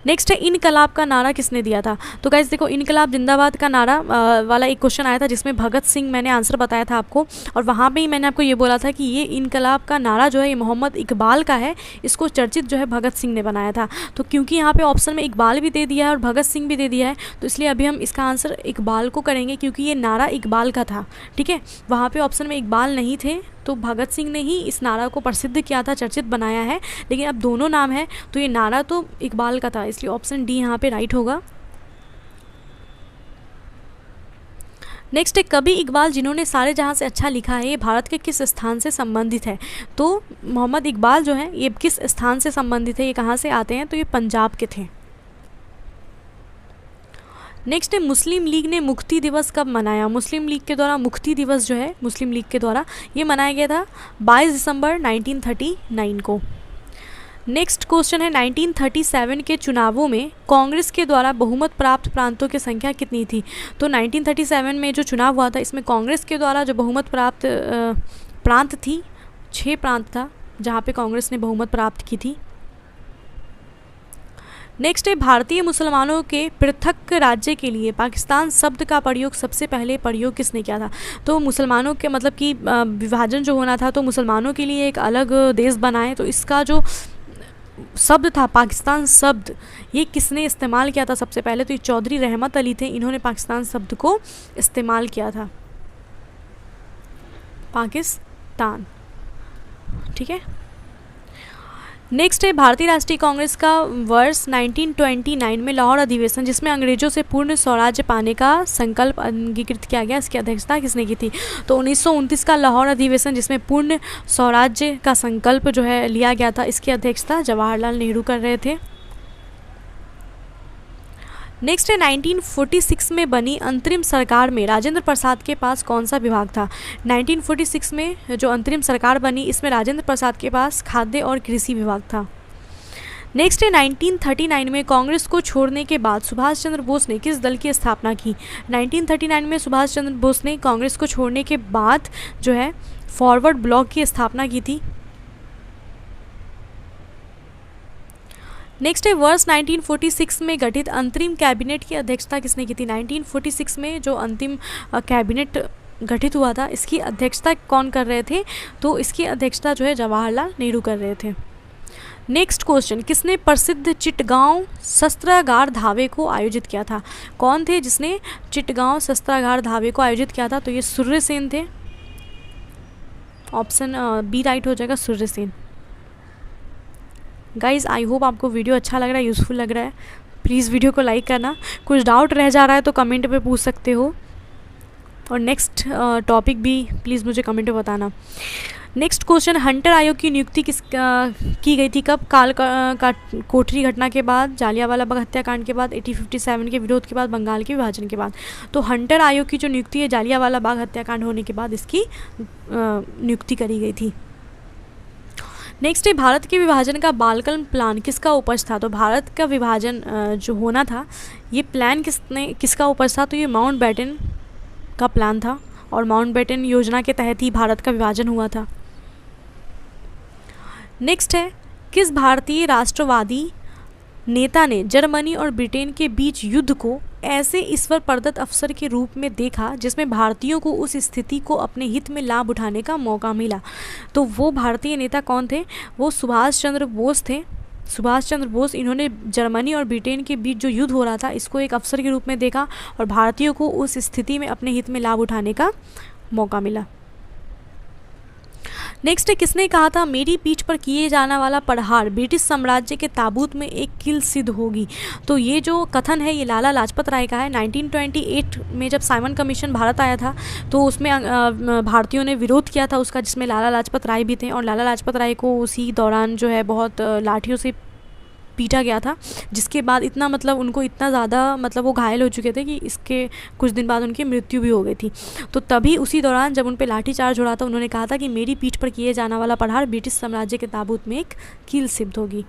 नेक्स्ट है, इनकलाब का नारा किसने दिया था? तो गाइस देखो, इनकलाब जिंदाबाद का नारा वाला एक क्वेश्चन आया था जिसमें भगत सिंह, मैंने आंसर बताया था आपको, और वहाँ पे ही मैंने आपको ये बोला था कि ये इनकलाब का नारा जो है ये मोहम्मद इकबाल का है, इसको चर्चित जो है भगत सिंह ने बनाया था। तो क्योंकि यहाँ पे ऑप्शन में इकबाल भी दे दिया है और भगत सिंह भी दे दिया है, तो इसलिए अभी हम इसका आंसर इकबाल को करेंगे क्योंकि ये नारा इकबाल का था। ठीक है, वहाँ पर ऑप्शन में इकबाल नहीं थे, तो भगत सिंह ने ही इस नारा को प्रसिद्ध किया था, चर्चित बनाया है, लेकिन अब दोनों नाम है तो ये नारा तो इकबाल का था, इसलिए ऑप्शन डी यहाँ पे राइट होगा। नेक्स्ट है, कवि इकबाल जिन्होंने सारे जहां से अच्छा लिखा है ये भारत के किस स्थान से संबंधित है? तो मोहम्मद इकबाल जो है ये किस स्थान से संबंधित है, ये कहाँ से आते हैं? तो ये पंजाब के थे। नेक्स्ट है, मुस्लिम लीग ने मुक्ति दिवस कब मनाया? मुस्लिम लीग के द्वारा मुक्ति दिवस जो है मुस्लिम लीग के द्वारा ये मनाया गया था 22 दिसंबर 1939 को। नेक्स्ट क्वेश्चन है, 1937 के चुनावों में कांग्रेस के द्वारा बहुमत प्राप्त प्रांतों की संख्या कितनी थी? तो 1937 में जो चुनाव हुआ था इसमें कांग्रेस के द्वारा जो बहुमत प्राप्त प्रांत थी 6 प्रांत था जहाँ पे कांग्रेस ने बहुमत प्राप्त की थी। नेक्स्ट है, भारतीय मुसलमानों के पृथक राज्य के लिए पाकिस्तान शब्द का प्रयोग सबसे पहले प्रयोग किसने किया था? तो मुसलमानों के मतलब कि विभाजन जो होना था तो मुसलमानों के लिए एक अलग देश बनाए, तो इसका जो शब्द था पाकिस्तान शब्द ये किसने इस्तेमाल किया था सबसे पहले? तो ये चौधरी रहमत अली थे, इन्होंने पाकिस्तान शब्द को इस्तेमाल किया था, पाकिस्तान। ठीक है, नेक्स्ट है, भारतीय राष्ट्रीय कांग्रेस का वर्ष 1929 में लाहौर अधिवेशन जिसमें अंग्रेजों से पूर्ण स्वराज्य पाने का संकल्प अंगीकृत किया गया, इसकी अध्यक्षता किसने की थी? तो 1929 का लाहौर अधिवेशन जिसमें पूर्ण स्वराज्य का संकल्प जो है लिया गया था, इसकी अध्यक्षता जवाहरलाल नेहरू कर रहे थे। नेक्स्ट है, 1946 में बनी अंतरिम सरकार में राजेंद्र प्रसाद के पास कौन सा विभाग था? 1946 में जो अंतरिम सरकार बनी इसमें राजेंद्र प्रसाद के पास खाद्य और कृषि विभाग था। नेक्स्ट है, 1939 में कांग्रेस को छोड़ने के बाद सुभाष चंद्र बोस ने किस दल की स्थापना की? 1939 में सुभाष चंद्र बोस ने कांग्रेस को छोड़ने के बाद जो है फॉरवर्ड ब्लॉक की स्थापना की थी। नेक्स्ट है वर्ष 1946 में गठित अंतरिम कैबिनेट की अध्यक्षता किसने की थी। 1946 में जो अंतिम कैबिनेट गठित हुआ था, इसकी अध्यक्षता कौन कर रहे थे, तो इसकी अध्यक्षता जो है जवाहरलाल नेहरू कर रहे थे। नेक्स्ट क्वेश्चन, किसने प्रसिद्ध चिटगांव शस्त्रागार धावे को आयोजित किया था। कौन थे जिसने चिटगांव शस्त्रागार धावे को आयोजित किया था, तो ये सूर्यसेन थे। ऑप्शन बी राइट हो जाएगा, सूर्यसेन। गाइज आई होप आपको वीडियो अच्छा लग रहा है, यूज़फुल लग रहा है। प्लीज़ वीडियो को लाइक करना। कुछ डाउट रह जा रहा है तो कमेंट पे पूछ सकते हो, और नेक्स्ट टॉपिक भी प्लीज़ मुझे कमेंट में बताना। नेक्स्ट क्वेश्चन, हंटर आयोग की नियुक्ति की गई थी कब। काल का कोठरी घटना के बाद, जालियांवाला बाग हत्याकांड के बाद, 1857 के विरोध के बाद, बंगाल के विभाजन के बाद। तो हंटर आयोग की जो नियुक्ति है जालियांवाला बाग हत्याकांड होने के बाद इसकी नियुक्ति करी गई थी। नेक्स्ट है, भारत के विभाजन का बालकन प्लान किसका उपज था। तो भारत का विभाजन जो होना था, ये प्लान किसका उपज था, तो ये माउंटबेटन का प्लान था, और माउंटबेटन योजना के तहत ही भारत का विभाजन हुआ था। नेक्स्ट है, किस भारतीय राष्ट्रवादी नेता ने जर्मनी और ब्रिटेन के बीच युद्ध को ऐसे ईश्वर प्रदत्त अवसर के रूप में देखा जिसमें भारतीयों को उस स्थिति को अपने हित में लाभ उठाने का मौका मिला। तो वो भारतीय नेता कौन थे, वो सुभाष चंद्र बोस थे। सुभाष चंद्र बोस, इन्होंने जर्मनी और ब्रिटेन के बीच जो युद्ध हो रहा था इसको एक अवसर के रूप में देखा, और भारतीयों को उस स्थिति में अपने हित में लाभ उठाने का मौका मिला। नेक्स्ट है, किसने कहा था मेरी पीठ पर किए जाने वाला प्रहार ब्रिटिश साम्राज्य के ताबूत में एक कील सिद्ध होगी। तो ये जो कथन है ये लाला लाजपत राय का है। 1928 में जब साइमन कमीशन भारत आया था तो उसमें भारतीयों ने विरोध किया था उसका, जिसमें लाला लाजपत राय भी थे, और लाला लाजपत राय को उसी दौरान जो है बहुत लाठियों से पीटा गया था, जिसके बाद इतना मतलब उनको इतना ज़्यादा मतलब वो घायल हो चुके थे कि इसके कुछ दिन बाद उनकी मृत्यु भी हो गई थी। तो तभी उसी दौरान जब उन पे लाठी चार्ज हो रहा था उन्होंने कहा था कि मेरी पीठ पर किए जाने वाला प्रहार ब्रिटिश साम्राज्य के ताबूत में एक कील सिद्ध होगी।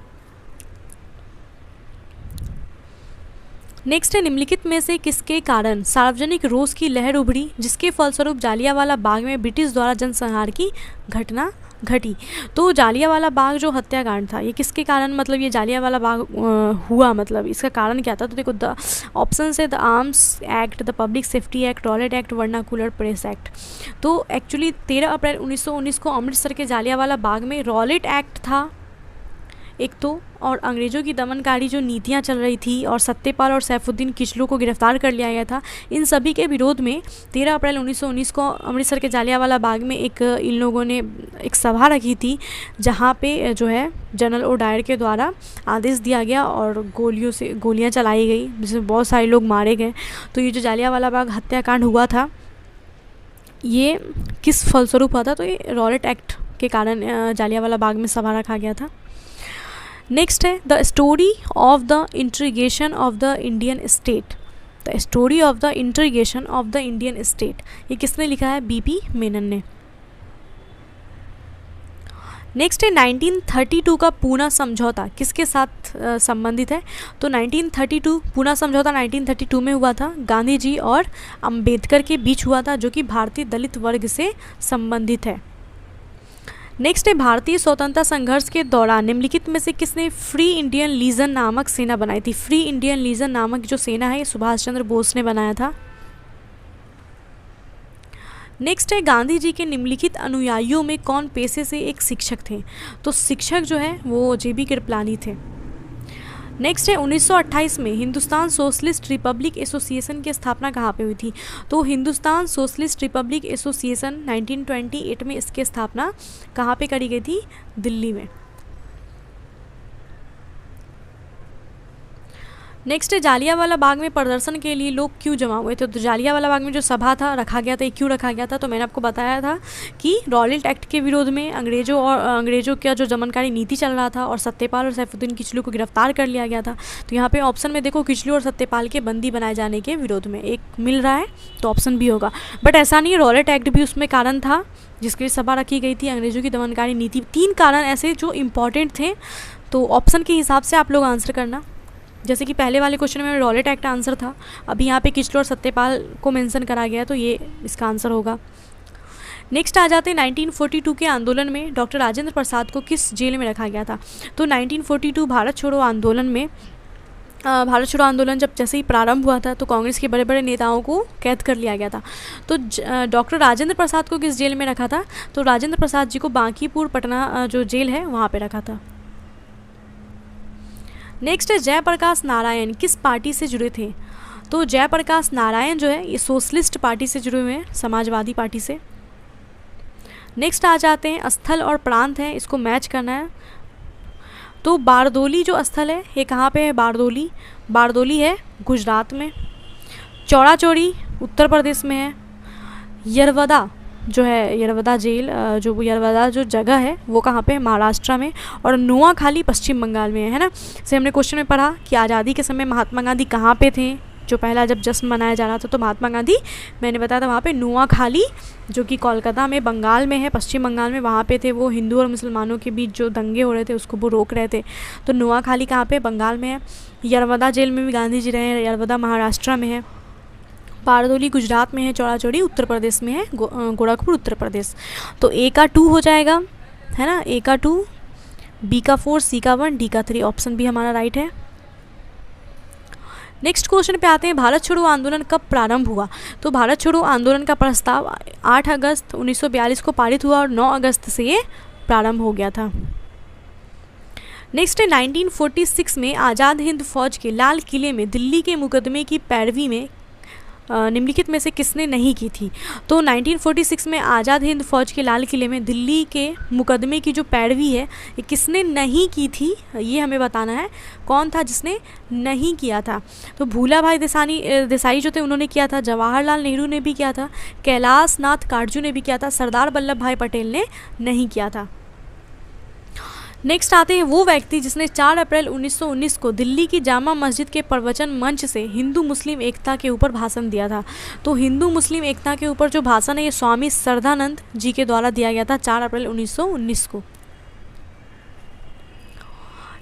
नेक्स्ट है, निम्नलिखित में से किसके कारण सार्वजनिक रोष की लहर उभरी जिसके फलस्वरूप जालियांवाला बाग में ब्रिटिश द्वारा जनसंहार की घटना घटी। तो जालियांवाला बाग जो हत्याकांड था ये किसके कारण, मतलब ये जालियांवाला बाग हुआ, मतलब इसका कारण क्या था। तो देखो द ऑप्शन है the arms act, the public safety act, Rowlatt act, vernacular press act. तो एक्चुअली 13 अप्रैल 1919 को अमृतसर के जालियांवाला बाग में रॉलेट एक्ट था एक तो, और अंग्रेज़ों की दमनकारी जो नीतियां चल रही थी, और सत्यपाल और सैफुद्दीन किचलू को गिरफ्तार कर लिया गया था। इन सभी के विरोध में 13 अप्रैल 1919 को अमृतसर के जालियांवाला बाग में इन लोगों ने एक सभा रखी थी, जहां पे जो है जनरल ओडायर के द्वारा आदेश दिया गया और गोलियां चलाई गई, जिसमें बहुत सारे लोग मारे गए। तो ये जो जालियांवाला बाग हत्याकांड हुआ था ये किस फलस्वरूप हुआ था, तो ये रॉलेट एक्ट के कारण जालियांवाला बाग में सभा रखा गया था। नेक्स्ट है, the story of the integration of the Indian state. The story of the integration of the Indian state, ये किसने लिखा है, बीपी मेनन ने। नेक्स्ट है, 1932 का पूना समझौता किसके साथ संबंधित है। तो 1932 पूना समझौता 1932 में हुआ था, गांधी जी और अंबेडकर के बीच हुआ था, जो कि भारतीय दलित वर्ग से संबंधित है। नेक्स्ट है, भारतीय स्वतंत्रता संघर्ष के दौरान निम्नलिखित में से किसने फ्री इंडियन लीजन नामक सेना बनाई थी। फ्री इंडियन लीजन नामक जो सेना है ये सुभाष चंद्र बोस ने बनाया था। नेक्स्ट है, गांधी जी के निम्नलिखित अनुयायियों में कौन पेशे से एक शिक्षक थे। तो शिक्षक जो है वो जेबी कृपलानी थे। नेक्स्ट है, 1928 में हिंदुस्तान सोशलिस्ट रिपब्लिक एसोसिएशन की स्थापना कहाँ पे हुई थी। तो हिंदुस्तान सोशलिस्ट रिपब्लिक एसोसिएशन 1928 में इसकी स्थापना कहाँ पे करी गई थी, दिल्ली में। नेक्स्ट है, जालियांवाला बाग में प्रदर्शन के लिए लोग क्यों जमा हुए थे। तो जालियांवाला बाग में जो सभा था रखा गया था, ये क्यों रखा गया था, तो मैंने आपको बताया था कि रॉलेट एक्ट के विरोध में अंग्रेज़ों का जो दमनकारी नीति चल रहा था, और सत्यपाल और सैफुद्दीन किचलू को गिरफ्तार कर लिया गया था। तो यहाँ पे ऑप्शन में देखो किचलू और सत्यपाल के बंदी बनाए जाने के विरोध में एक मिल रहा है, तो ऑप्शन भी होगा। बट ऐसा नहीं, रॉलेट एक्ट भी उसमें कारण था जिसके लिए सभा रखी गई थी, अंग्रेज़ों की दमनकारी नीति। 3 कारण ऐसे जो इम्पॉर्टेंट थे, तो ऑप्शन के हिसाब से आप लोग आंसर करना। जैसे कि पहले वाले क्वेश्चन में रॉलेट एक्ट आंसर था, अभी यहाँ पे किचलू और सत्यपाल को मेंशन करा गया, तो ये इसका आंसर होगा। नेक्स्ट आ जाते हैं 1942 के आंदोलन में डॉक्टर राजेंद्र प्रसाद को किस जेल में रखा गया था। तो 1942 भारत छोड़ो आंदोलन में भारत छोड़ो आंदोलन जब जैसे ही प्रारंभ हुआ था तो कांग्रेस के बड़े बड़े नेताओं को कैद कर लिया गया था। तो डॉक्टर राजेंद्र प्रसाद को किस जेल में रखा था। तो राजेंद्र प्रसाद जी को बांकीपुर पटना जो जेल है वहाँ पे रखा था। नेक्स्ट है जयप्रकाश नारायण किस पार्टी से जुड़े थे। तो जयप्रकाश नारायण जो है ये सोशलिस्ट पार्टी से जुड़े हुए हैं, समाजवादी पार्टी से। नेक्स्ट आ जाते हैं स्थल और प्रांत हैं, इसको मैच करना है। तो बारदोली जो स्थल है ये कहाँ पे है। बारदोली है गुजरात में। चौड़ा चौड़ी उत्तर प्रदेश में है। यरवदा जो है यरवदा जेल जो यरवदा जो जगह है वो कहाँ पे है, महाराष्ट्र में। और नुआखाली पश्चिम बंगाल में है ना। से हमने क्वेश्चन में पढ़ा कि आज़ादी के समय महात्मा गांधी कहाँ पे थे, जो पहला जब जश्न मनाया जा रहा था। तो महात्मा गांधी मैंने बताया था वहाँ पे नुआखाली जो कि कोलकाता में बंगाल में है, पश्चिम बंगाल में, वहाँ पे थे। वो हिंदू और मुसलमानों के बीच जो दंगे हो रहे थे उसको वो रोक रहे थे। तो नुआखाली कहाँ पे, बंगाल में है। यरवदा जेल में भी गांधी जी रहे हैं, यरवदा महाराष्ट्र में है। बारदोली गुजरात में है। चौड़ा चौड़ी उत्तर प्रदेश में है, गोरखपुर उत्तर प्रदेश। तो ए का 2 हो जाएगा है ना, ए का 2, बी का 4, सी का 1, डी का 3, ऑप्शन बी हमारा राइट है। नेक्स्ट क्वेश्चन पे आते हैं, भारत छोड़ो आंदोलन कब प्रारंभ हुआ। तो भारत छोड़ो आंदोलन का प्रस्ताव 8 अगस्त 1942 को पारित हुआ और 9 अगस्त से ये प्रारंभ हो गया था। नेक्स्ट है 1946 में आज़ाद हिंद फौज के लाल किले में दिल्ली के मुकदमे की पैरवी में निम्नलिखित में से किसने नहीं की थी। तो 1946 में आज़ाद हिंद फौज के लाल किले में दिल्ली के मुकदमे की जो पैरवी है ये किसने नहीं की थी, ये हमें बताना है। कौन था जिसने नहीं किया था। तो भूला भाई देसाई जो थे उन्होंने किया था, जवाहरलाल नेहरू ने भी किया था, कैलाश नाथ काटजू ने भी किया था, सरदार वल्लभ भाई पटेल ने नहीं किया था। नेक्स्ट आते हैं वो व्यक्ति जिसने 4 अप्रैल 1919 को दिल्ली की जामा मस्जिद के प्रवचन मंच से हिंदू मुस्लिम एकता के ऊपर भाषण दिया था। तो हिंदू मुस्लिम एकता के ऊपर जो भाषण है ये स्वामी श्रद्धानंद जी के द्वारा दिया गया था 4 अप्रैल 1919 को।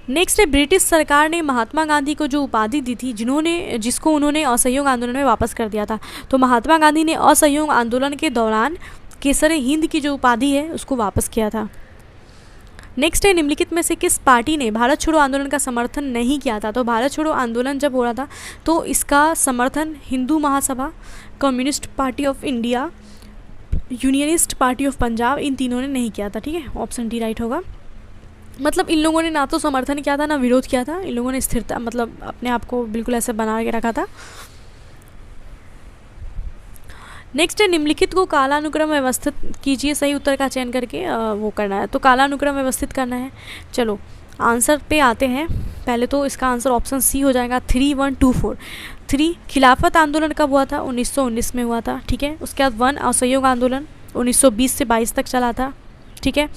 नेक्स्ट है ब्रिटिश सरकार ने महात्मा गांधी को जो उपाधि दी थी जिसको उन्होंने असहयोग आंदोलन में वापस कर दिया था। तो महात्मा गांधी ने असहयोग आंदोलन के दौरान केसर हिंद की जो उपाधि है उसको वापस किया था। नेक्स्ट है निम्नलिखित में से किस पार्टी ने भारत छोड़ो आंदोलन का समर्थन नहीं किया था। तो भारत छोड़ो आंदोलन जब हो रहा था तो इसका समर्थन Hindu Mahasabha, communist party of India, unionist party of Punjab, इन तीनों ने नहीं किया था। ठीक है, ऑप्शन डी राइट होगा। मतलब इन लोगों ने ना तो समर्थन किया था ना विरोध किया था, इन लोगों ने स्थिरता मतलब अपने आप को बिल्कुल ऐसे बना के रखा था। नेक्स्ट है निम्नलिखित को कालानुक्रम व्यवस्थित कीजिए, सही उत्तर का चयन करके वो करना है। तो कालानुक्रम व्यवस्थित करना है। चलो आंसर पे आते हैं। पहले तो इसका आंसर ऑप्शन सी हो जाएगा 3, 1, 2, 4। 3 खिलाफत आंदोलन कब हुआ था, 1919 में हुआ था। ठीक है, उसके बाद 1 असहयोग आंदोलन 1920 से 22 तक चला था। ठीक है,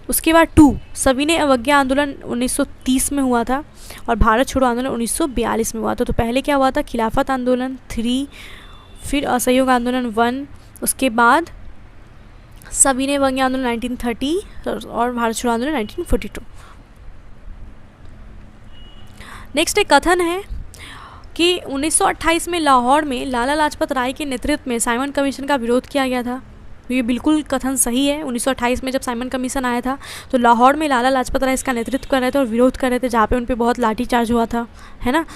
उसके बाद 2 सविनय अवज्ञा आंदोलन 1930 में हुआ था और भारत छोड़ो आंदोलन 1942 में हुआ था। तो पहले क्या हुआ था, खिलाफत आंदोलन 3, फिर असहयोग आंदोलन 1, उसके बाद सविनय अवज्ञा आंदोलन 1930 और भारत छोड़ो आंदोलन 1942। नेक्स्ट एक कथन है कि 1928 में लाहौर में लाला लाजपत राय के नेतृत्व में साइमन कमीशन का विरोध किया गया था। ये बिल्कुल कथन सही है। 1928 में जब साइमन कमीशन आया था तो लाहौर में लाला लाजपत राय इसका नेतृत्व कर रहे थे और विरोध कर रहे थे, जहाँ पे उन पे बहुत लाठीचार्ज हुआ था, है ना।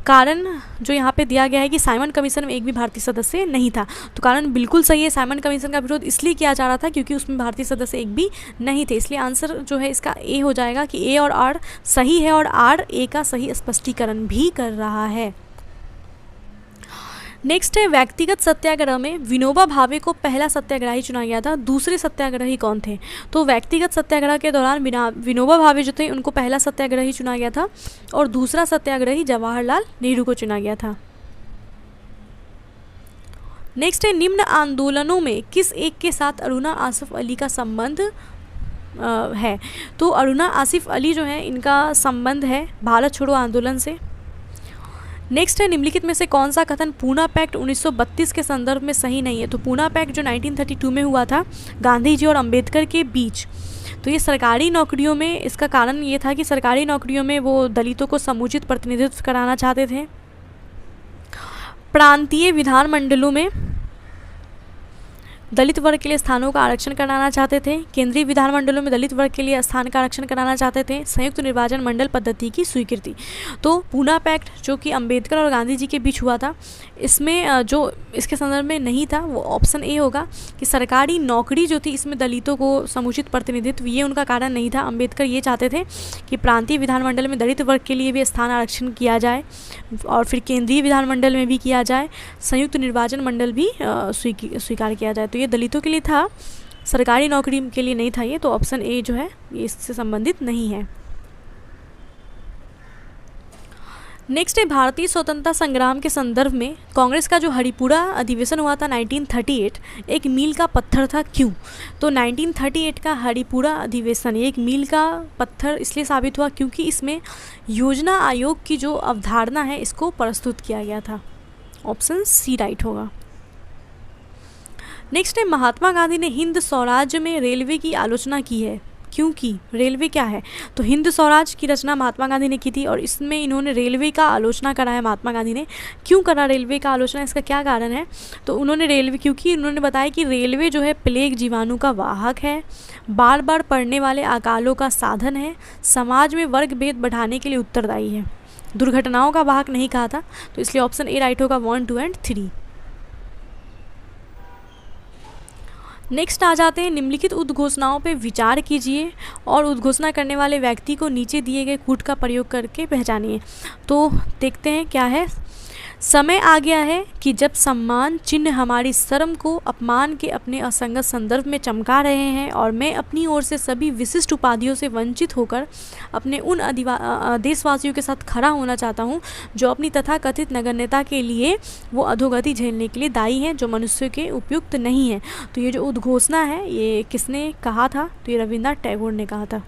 कारण जो यहाँ पे दिया गया है कि साइमन कमीशन में एक भी भारतीय सदस्य नहीं था। तो कारण बिल्कुल सही है। साइमन कमीशन का विरोध इसलिए किया जा रहा था क्योंकि उसमें भारतीय सदस्य एक भी नहीं थे। इसलिए आंसर जो है इसका ए हो जाएगा कि ए और आर सही है और आर ए का सही स्पष्टीकरण भी कर रहा है। नेक्स्ट है व्यक्तिगत सत्याग्रह में विनोबा भावे को पहला सत्याग्रही चुना गया था। दूसरे सत्याग्रही कौन थे। तो व्यक्तिगत सत्याग्रह के दौरान विनोबा भावे जो थे उनको पहला सत्याग्रही चुना गया था और दूसरा सत्याग्रही जवाहरलाल नेहरू को चुना गया था। नेक्स्ट है निम्न आंदोलनों में किस एक के साथ अरुणा आसिफ अली का संबंध है। तो अरुणा आसिफ अली जो है इनका संबंध है भारत छोड़ो आंदोलन से। नेक्स्ट है निम्नलिखित में से कौन सा कथन पूना पैक्ट 1932 के संदर्भ में सही नहीं है। तो पूना पैक्ट जो 1932 में हुआ था गांधी जी और अंबेडकर के बीच, तो ये सरकारी नौकरियों में, इसका कारण ये था कि सरकारी नौकरियों में वो दलितों को समुचित प्रतिनिधित्व कराना चाहते थे। प्रांतीय विधानमंडलों में दलित वर्ग के लिए स्थानों का आरक्षण कराना चाहते थे, केंद्रीय विधानमंडलों में दलित वर्ग के लिए स्थान का आरक्षण कराना चाहते थे, संयुक्त निर्वाचन मंडल पद्धति की स्वीकृति। तो पूना पैक्ट जो कि अंबेडकर और गांधी जी के बीच हुआ था, इसमें जो इसके संदर्भ में नहीं था वो ऑप्शन ए होगा कि सरकारी नौकरी जो थी इसमें दलितों को समुचित प्रतिनिधित्व, ये उनका कारण नहीं था। अंबेडकर ये चाहते थे कि प्रांतीय विधानमंडल में दलित वर्ग के लिए भी स्थान आरक्षण किया जाए और फिर केंद्रीय विधानमंडल में भी किया जाए, संयुक्त निर्वाचन मंडल भी स्वीकार किया जाए। तो ये दलितों के लिए था, सरकारी नौकरी के लिए नहीं था ये। तो ऑप्शन ए जो है ये इससे संबंधित नहीं है। नेक्स्ट है भारतीय स्वतंत्रता संग्राम के संदर्भ में कांग्रेस का जो हरिपुरा अधिवेशन हुआ था 1938 एक मील का पत्थर था, क्यों? तो 1938 का हरिपुरा अधिवेशन एक मील का पत्थर इसलिए साबित हुआ क्योंकि इसमें योजना आयोग की जो अवधारणा है इसको प्रस्तुत किया गया था। ऑप्शन सी राइट होगा। नेक्स्ट है महात्मा गांधी ने हिंद स्वराज्य में रेलवे की आलोचना की है, क्योंकि रेलवे क्या है? तो हिंद स्वराज की रचना महात्मा गांधी ने की थी और इसमें इन्होंने रेलवे का आलोचना करा है। महात्मा गांधी ने क्यों करा रेलवे का आलोचना, इसका क्या कारण है? तो उन्होंने रेलवे, क्योंकि उन्होंने बताया कि रेलवे जो है प्लेग जीवाणु का वाहक है, बार बार पड़ने वाले अकालों का साधन है, समाज में वर्ग भेद बढ़ाने के लिए उत्तरदायी है। दुर्घटनाओं का वाहक नहीं कहा था, तो इसलिए ऑप्शन ए राइट होगा 1, 2 एंड 3। नेक्स्ट आ जाते हैं निम्नलिखित उद्घोषणाओं पे विचार कीजिए और उद्घोषणा करने वाले व्यक्ति को नीचे दिए गए कूट का प्रयोग करके पहचानिए। तो देखते हैं क्या है। समय आ गया है कि जब सम्मान चिन्ह हमारी शर्म को अपमान के अपने असंगत संदर्भ में चमका रहे हैं और मैं अपनी ओर से सभी विशिष्ट उपाधियों से वंचित होकर अपने उन देशवासियों के साथ खड़ा होना चाहता हूं जो अपनी तथाकथित नगण्यता के लिए वो अधोगति झेलने के लिए दायी हैं, जो मनुष्य के उपयुक्त नहीं है। तो ये जो उद्घोषणा है ये किसने कहा था? तो ये रविन्द्रनाथ टैगोर ने कहा था।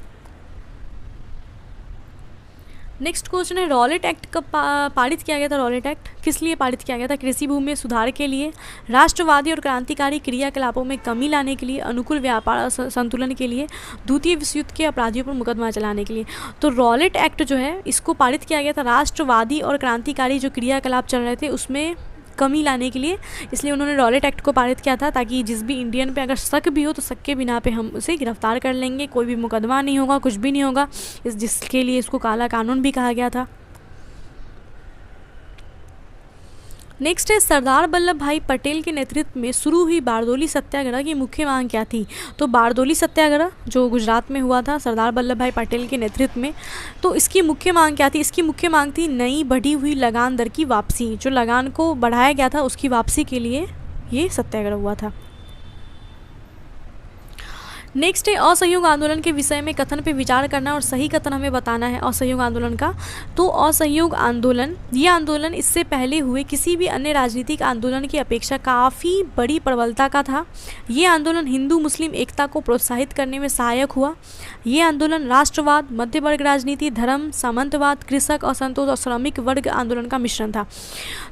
नेक्स्ट क्वेश्चन है रॉलेट एक्ट कब पारित किया गया था? रॉलेट एक्ट किस लिए पारित किया गया था? कृषि भूमि में सुधार के लिए, राष्ट्रवादी और क्रांतिकारी क्रियाकलापों में कमी लाने के लिए, अनुकूल व्यापार संतुलन के लिए, द्वितीय विश्व युद्ध के अपराधियों पर मुकदमा चलाने के लिए। तो रॉलेट एक्ट जो है इसको पारित किया गया था राष्ट्रवादी और क्रांतिकारी जो क्रियाकलाप चल रहे थे उसमें कमी लाने के लिए, इसलिए उन्होंने रॉलेट एक्ट को पारित किया था ताकि जिस भी इंडियन पे अगर शक भी हो तो शक के बिना पे हम उसे गिरफ्तार कर लेंगे, कोई भी मुकदमा नहीं होगा, कुछ भी नहीं होगा, जिसके लिए इसको काला कानून भी कहा गया था। नेक्स्ट है सरदार वल्लभ भाई पटेल के नेतृत्व में शुरू हुई बारदोली सत्याग्रह की मुख्य मांग क्या थी? तो बारदोली सत्याग्रह जो गुजरात में हुआ था सरदार वल्लभ भाई पटेल के नेतृत्व में, तो इसकी मुख्य मांग क्या थी? इसकी मुख्य मांग थी नई बढ़ी हुई लगान दर की वापसी। जो लगान को बढ़ाया गया था उसकी वापसी के लिए ये सत्याग्रह हुआ था। नेक्स्ट है असहयोग आंदोलन के विषय में कथन पे विचार करना और सही कथन हमें बताना है असहयोग आंदोलन का। तो असहयोग आंदोलन, ये आंदोलन इससे पहले हुए किसी भी अन्य राजनीतिक आंदोलन की अपेक्षा काफ़ी बड़ी प्रबलता का था। ये आंदोलन हिंदू मुस्लिम एकता को प्रोत्साहित करने में सहायक हुआ। ये आंदोलन राष्ट्रवाद, मध्य वर्ग राजनीति, धर्म, सामंतवाद, कृषक असंतोष और श्रमिक वर्ग आंदोलन का मिश्रण था।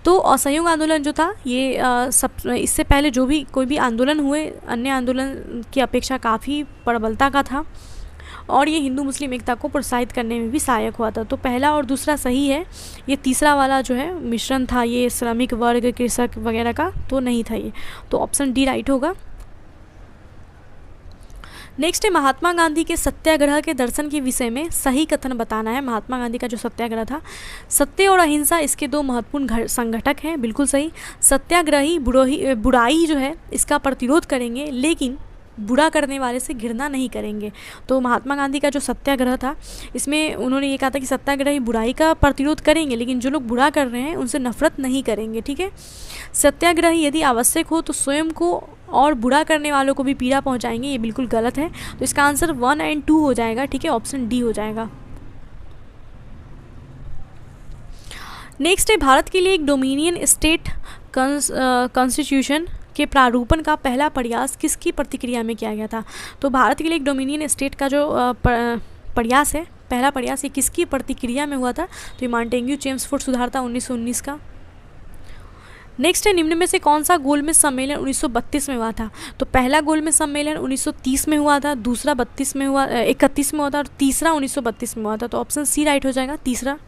तो असहयोग आंदोलन जो था ये इससे पहले जो भी कोई भी आंदोलन हुए अन्य आंदोलन की अपेक्षा काफ़ी प्रबलता का था और ये हिंदू मुस्लिम एकता को प्रोत्साहित करने में भी सहायक हुआ था। तो पहला और दूसरा सही है, ये तीसरा वाला जो है मिश्रण था ये श्रमिक वर्ग कृषक वगैरह का तो नहीं था ये। तो ऑप्शन डी राइट होगा। नेक्स्ट है महात्मा गांधी के सत्याग्रह के दर्शन के विषय में सही कथन बताना है। महात्मा गांधी का जो सत्याग्रह था, सत्य और अहिंसा इसके दो महत्वपूर्ण संगठक हैं, बिल्कुल सही। सत्याग्रही बुराई जो है इसका प्रतिरोध करेंगे लेकिन बुरा करने वाले से घृणा नहीं करेंगे। तो महात्मा गांधी का जो सत्याग्रह था इसमें उन्होंने ये कहा था कि सत्याग्रही बुराई का प्रतिरोध करेंगे लेकिन जो लोग बुरा कर रहे हैं उनसे नफरत नहीं करेंगे, ठीक है। सत्याग्रही यदि आवश्यक हो तो स्वयं को और बुरा करने वालों को भी पीड़ा पहुंचाएंगे, ये बिल्कुल गलत है। तो इसका आंसर 1 और 2 हो जाएगा, ठीक है, ऑप्शन डी हो जाएगा। नेक्स्ट है भारत के लिए एक डोमिनियन स्टेट कॉन्स्टिट्यूशन के प्रारूपण का पहला प्रयास किसकी प्रतिक्रिया में किया गया था? तो भारत के लिए एक डोमिनियन स्टेट का जो प्रयास है, पहला प्रयास, ये किसकी प्रतिक्रिया में हुआ था? तो ये मॉन्टेग्यू चेम्सफोर्ड सुधार था 1919 का। नेक्स्ट है निम्न में से कौन सा गोलमेज सम्मेलन 1932 में हुआ था? तो पहला गोलमेज सम्मेलन 1930 में हुआ था, दूसरा 31 में हुआ था और तीसरा 1932 में हुआ था। तो ऑप्शन सी राइट हो जाएगा, तीसरा।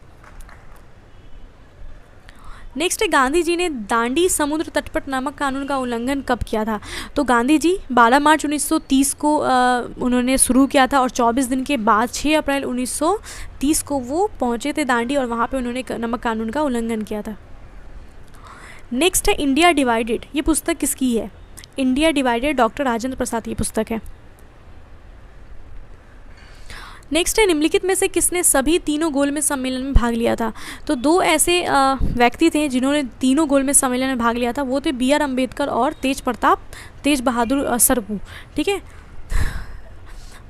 नेक्स्ट है गांधी जी ने दांडी समुद्र तट पर नमक कानून का उल्लंघन कब किया था? तो गांधी जी 12 मार्च 1930 को उन्होंने शुरू किया था और 24 दिन के बाद 6 अप्रैल 1930 को वो पहुंचे थे दांडी और वहाँ पे उन्होंने नमक कानून का उल्लंघन किया था। नेक्स्ट है इंडिया डिवाइडेड, ये पुस्तक किसकी है? India divided doctor Rajendra Prasad ये पुस्तक है। नेक्स्ट है निम्नलिखित में से किसने सभी तीनों गोलमेज सम्मेलन में भाग लिया था? तो दो ऐसे व्यक्ति थे जिन्होंने तीनों गोलमेज सम्मेलन में भाग लिया था, वो थे बी आर अम्बेडकर और तेज बहादुर सरपू। ठीक है,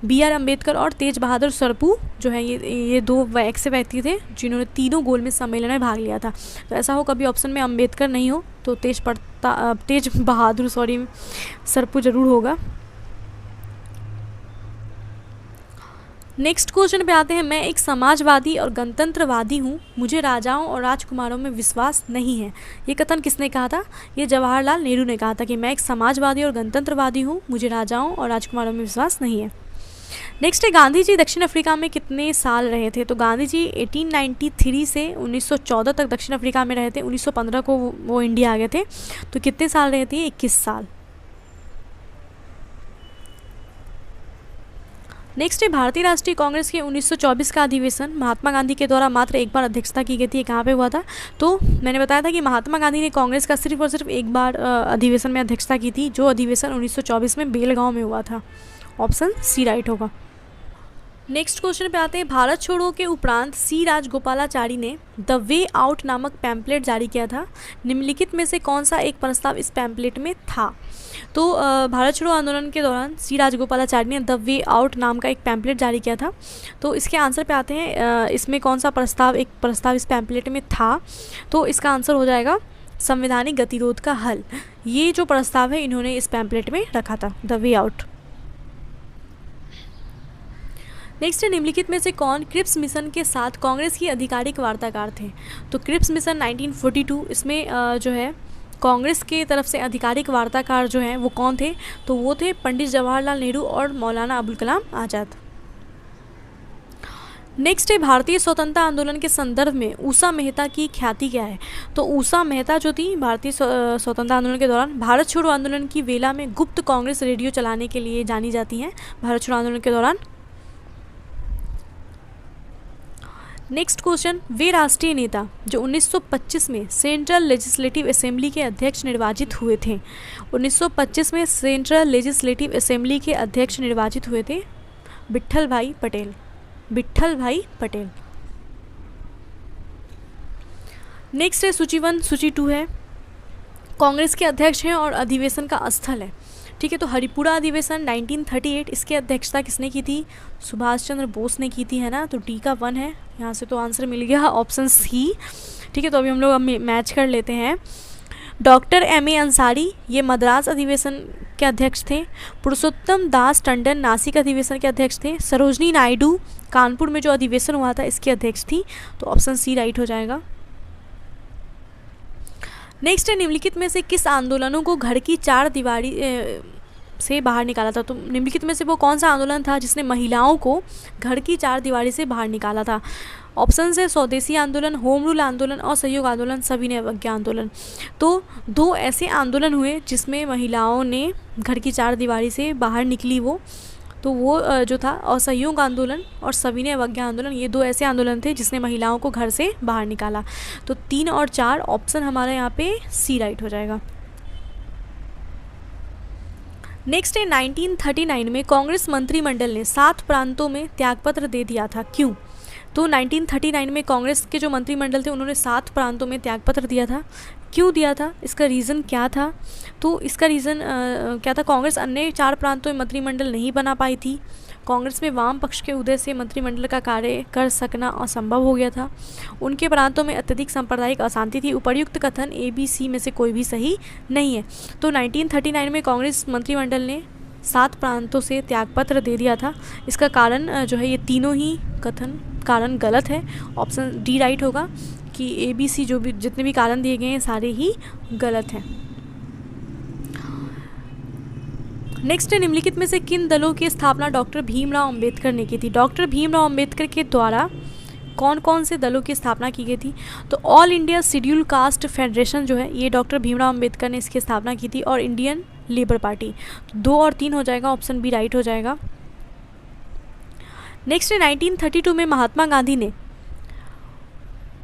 बी आर अम्बेडकर और तेज बहादुर सरपू जो है ये दो ऐसे व्यक्ति थे जिन्होंने तीनों गोलमेज सम्मेलन में भाग लिया था। तो ऐसा हो कभी ऑप्शन में अम्बेडकर नहीं हो तो तेज बहादुर सरपू जरूर होगा। नेक्स्ट क्वेश्चन पे आते हैं। मैं एक समाजवादी और गणतंत्रवादी हूँ, मुझे राजाओं और राजकुमारों में विश्वास नहीं है। ये कथन किसने कहा था? ये जवाहरलाल नेहरू ने कहा था कि मैं एक समाजवादी और गणतंत्रवादी हूँ, मुझे राजाओं और राजकुमारों में विश्वास नहीं है। नेक्स्ट है गांधी जी दक्षिण अफ्रीका में कितने साल रहे थे? तो गांधी जी 1893 से 1914 तक दक्षिण अफ्रीका में रहे थे। 1915 को वो इंडिया आ गए थे। तो कितने साल रहे थे? 21 साल। नेक्स्ट है भारतीय राष्ट्रीय कांग्रेस के 1924 का अधिवेशन महात्मा गांधी के द्वारा मात्र एक बार अध्यक्षता की गई थी। कहाँ पे हुआ था? तो मैंने बताया था कि महात्मा गांधी ने कांग्रेस का सिर्फ और सिर्फ एक बार अधिवेशन में अध्यक्षता की थी, जो अधिवेशन 1924 में बेलगांव में हुआ था। ऑप्शन सी राइट होगा। नेक्स्ट क्वेश्चन पे आते हैं। भारत छोड़ो के उपरांत सी राजगोपालाचारी ने द वे आउट नामक पैम्पलेट जारी किया था। निम्नलिखित में से कौन सा एक प्रस्ताव इस पैम्पलेट में था? तो भारत छोड़ो आंदोलन के दौरान सी राजगोपालाचारी ने द वे आउट नाम का एक पैम्पलेट जारी किया था। तो इसके आंसर पे आते हैं। इसमें कौन सा एक प्रस्ताव इस पैम्पलेट में था? तो इसका आंसर हो जाएगा संवैधानिक गतिरोध का हल। ये जो प्रस्ताव है इन्होंने इस पैम्पलेट में रखा था, द वे आउट। नेक्स्ट है निम्नलिखित में से कौन क्रिप्स मिशन के साथ कांग्रेस की आधिकारिक वार्ताकार थे? तो क्रिप्स मिशन 1942, इसमें जो है कांग्रेस के तरफ से आधिकारिक वार्ताकार जो हैं वो कौन थे? तो वो थे पंडित जवाहरलाल नेहरू और मौलाना अबुल कलाम आज़ाद। नेक्स्ट है भारतीय स्वतंत्रता आंदोलन के संदर्भ में ऊषा मेहता की ख्याति क्या है? तो ऊषा मेहता जो थी भारतीय स्वतंत्रता आंदोलन के दौरान भारत छोड़ो आंदोलन की वेला में गुप्त कांग्रेस रेडियो चलाने के लिए जानी जाती हैं भारत छोड़ो आंदोलन के दौरान। Next question. वे राष्ट्रीय नेता जो 1925 में सेंट्रल लेजिस्लेटिव असेंबली के अध्यक्ष निर्वाचित हुए थे, 1925 में सेंट्रल लेजिस्लेटिव असेंबली के अध्यक्ष निर्वाचित हुए थे विट्ठल भाई पटेल। नेक्स्ट है सूची 1, सूची 2 है। कांग्रेस के अध्यक्ष हैं और अधिवेशन का स्थल है। ठीक है, तो हरिपुरा अधिवेशन 1938, इसकी अध्यक्षता किसने की थी? सुभाष चंद्र बोस ने की थी, है ना। तो डी का 1 है, यहाँ से तो आंसर मिल गया ऑप्शन सी। ठीक है, तो अभी हम लोग मैच कर लेते हैं। डॉक्टर एम ए अंसारी ये मद्रास अधिवेशन के अध्यक्ष थे। पुरुषोत्तम दास टंडन नासिक अधिवेशन के अध्यक्ष थे। सरोजनी नायडू कानपुर में जो अधिवेशन हुआ था इसकी अध्यक्ष थी। तो ऑप्शन सी राइट हो जाएगा। नेक्स्ट है निम्नलिखित में से किस आंदोलनों को घर की चार दीवारी से बाहर निकाला था? तो निम्नलिखित में से वो कौन सा आंदोलन था जिसने महिलाओं को घर की चार दीवारी से बाहर निकाला था? ऑप्शन है स्वदेशी आंदोलन, होम रूल आंदोलन और सहयोग आंदोलन, सविनय अवज्ञा आंदोलन। तो दो ऐसे आंदोलन हुए जिसमें महिलाओं ने घर की चार दीवारी से बाहर निकली वो जो था असहयोग आंदोलन और सविनय अवज्ञा आंदोलन, ये दो ऐसे आंदोलन थे जिसने महिलाओं को घर से बाहर निकाला। तो 3 और 4 ऑप्शन हमारे यहाँ पे सी राइट हो जाएगा। नेक्स्ट है 1939 में कांग्रेस मंत्रिमंडल ने 7 प्रांतों में त्यागपत्र दे दिया था, क्यों? तो 1939 में कांग्रेस के जो मंत्रिमंडल थे उन्होंने 7 प्रांतों में त्यागपत्र दिया था। क्यों दिया था? इसका रीज़न क्या था? तो इसका रीज़न क्या था? कांग्रेस अन्य 4 प्रांतों में मंत्रिमंडल नहीं बना पाई थी। कांग्रेस में वाम पक्ष के उदय से मंत्रिमंडल का कार्य कर सकना असंभव हो गया था। उनके प्रांतों में अत्यधिक सांप्रदायिक अशांति थी। उपर्युक्त कथन ए बी सी में से कोई भी सही नहीं है। तो 1939 में कांग्रेस मंत्रिमंडल ने 7 प्रांतों से त्यागपत्र दे दिया था। इसका कारण जो है ये तीनों ही कारण गलत है। ऑप्शन डी राइट होगा कि ए बी सी जो भी जितने भी कारण दिए गए हैं सारे ही गलत हैं। नेक्स्ट है निम्नलिखित में से किन दलों की स्थापना डॉक्टर भीमराव अंबेडकर ने की थी? डॉक्टर भीमराव अंबेडकर के द्वारा कौन कौन से दलों की स्थापना की गई थी? तो all India schedule caste federation जो है ये डॉक्टर भीमराव अंबेडकर ने इसकी स्थापना की थी, और इंडियन लेबर पार्टी। 2 और 3 हो जाएगा, ऑप्शन बी राइट हो जाएगा। नेक्स्ट है 1932 में महात्मा गांधी ने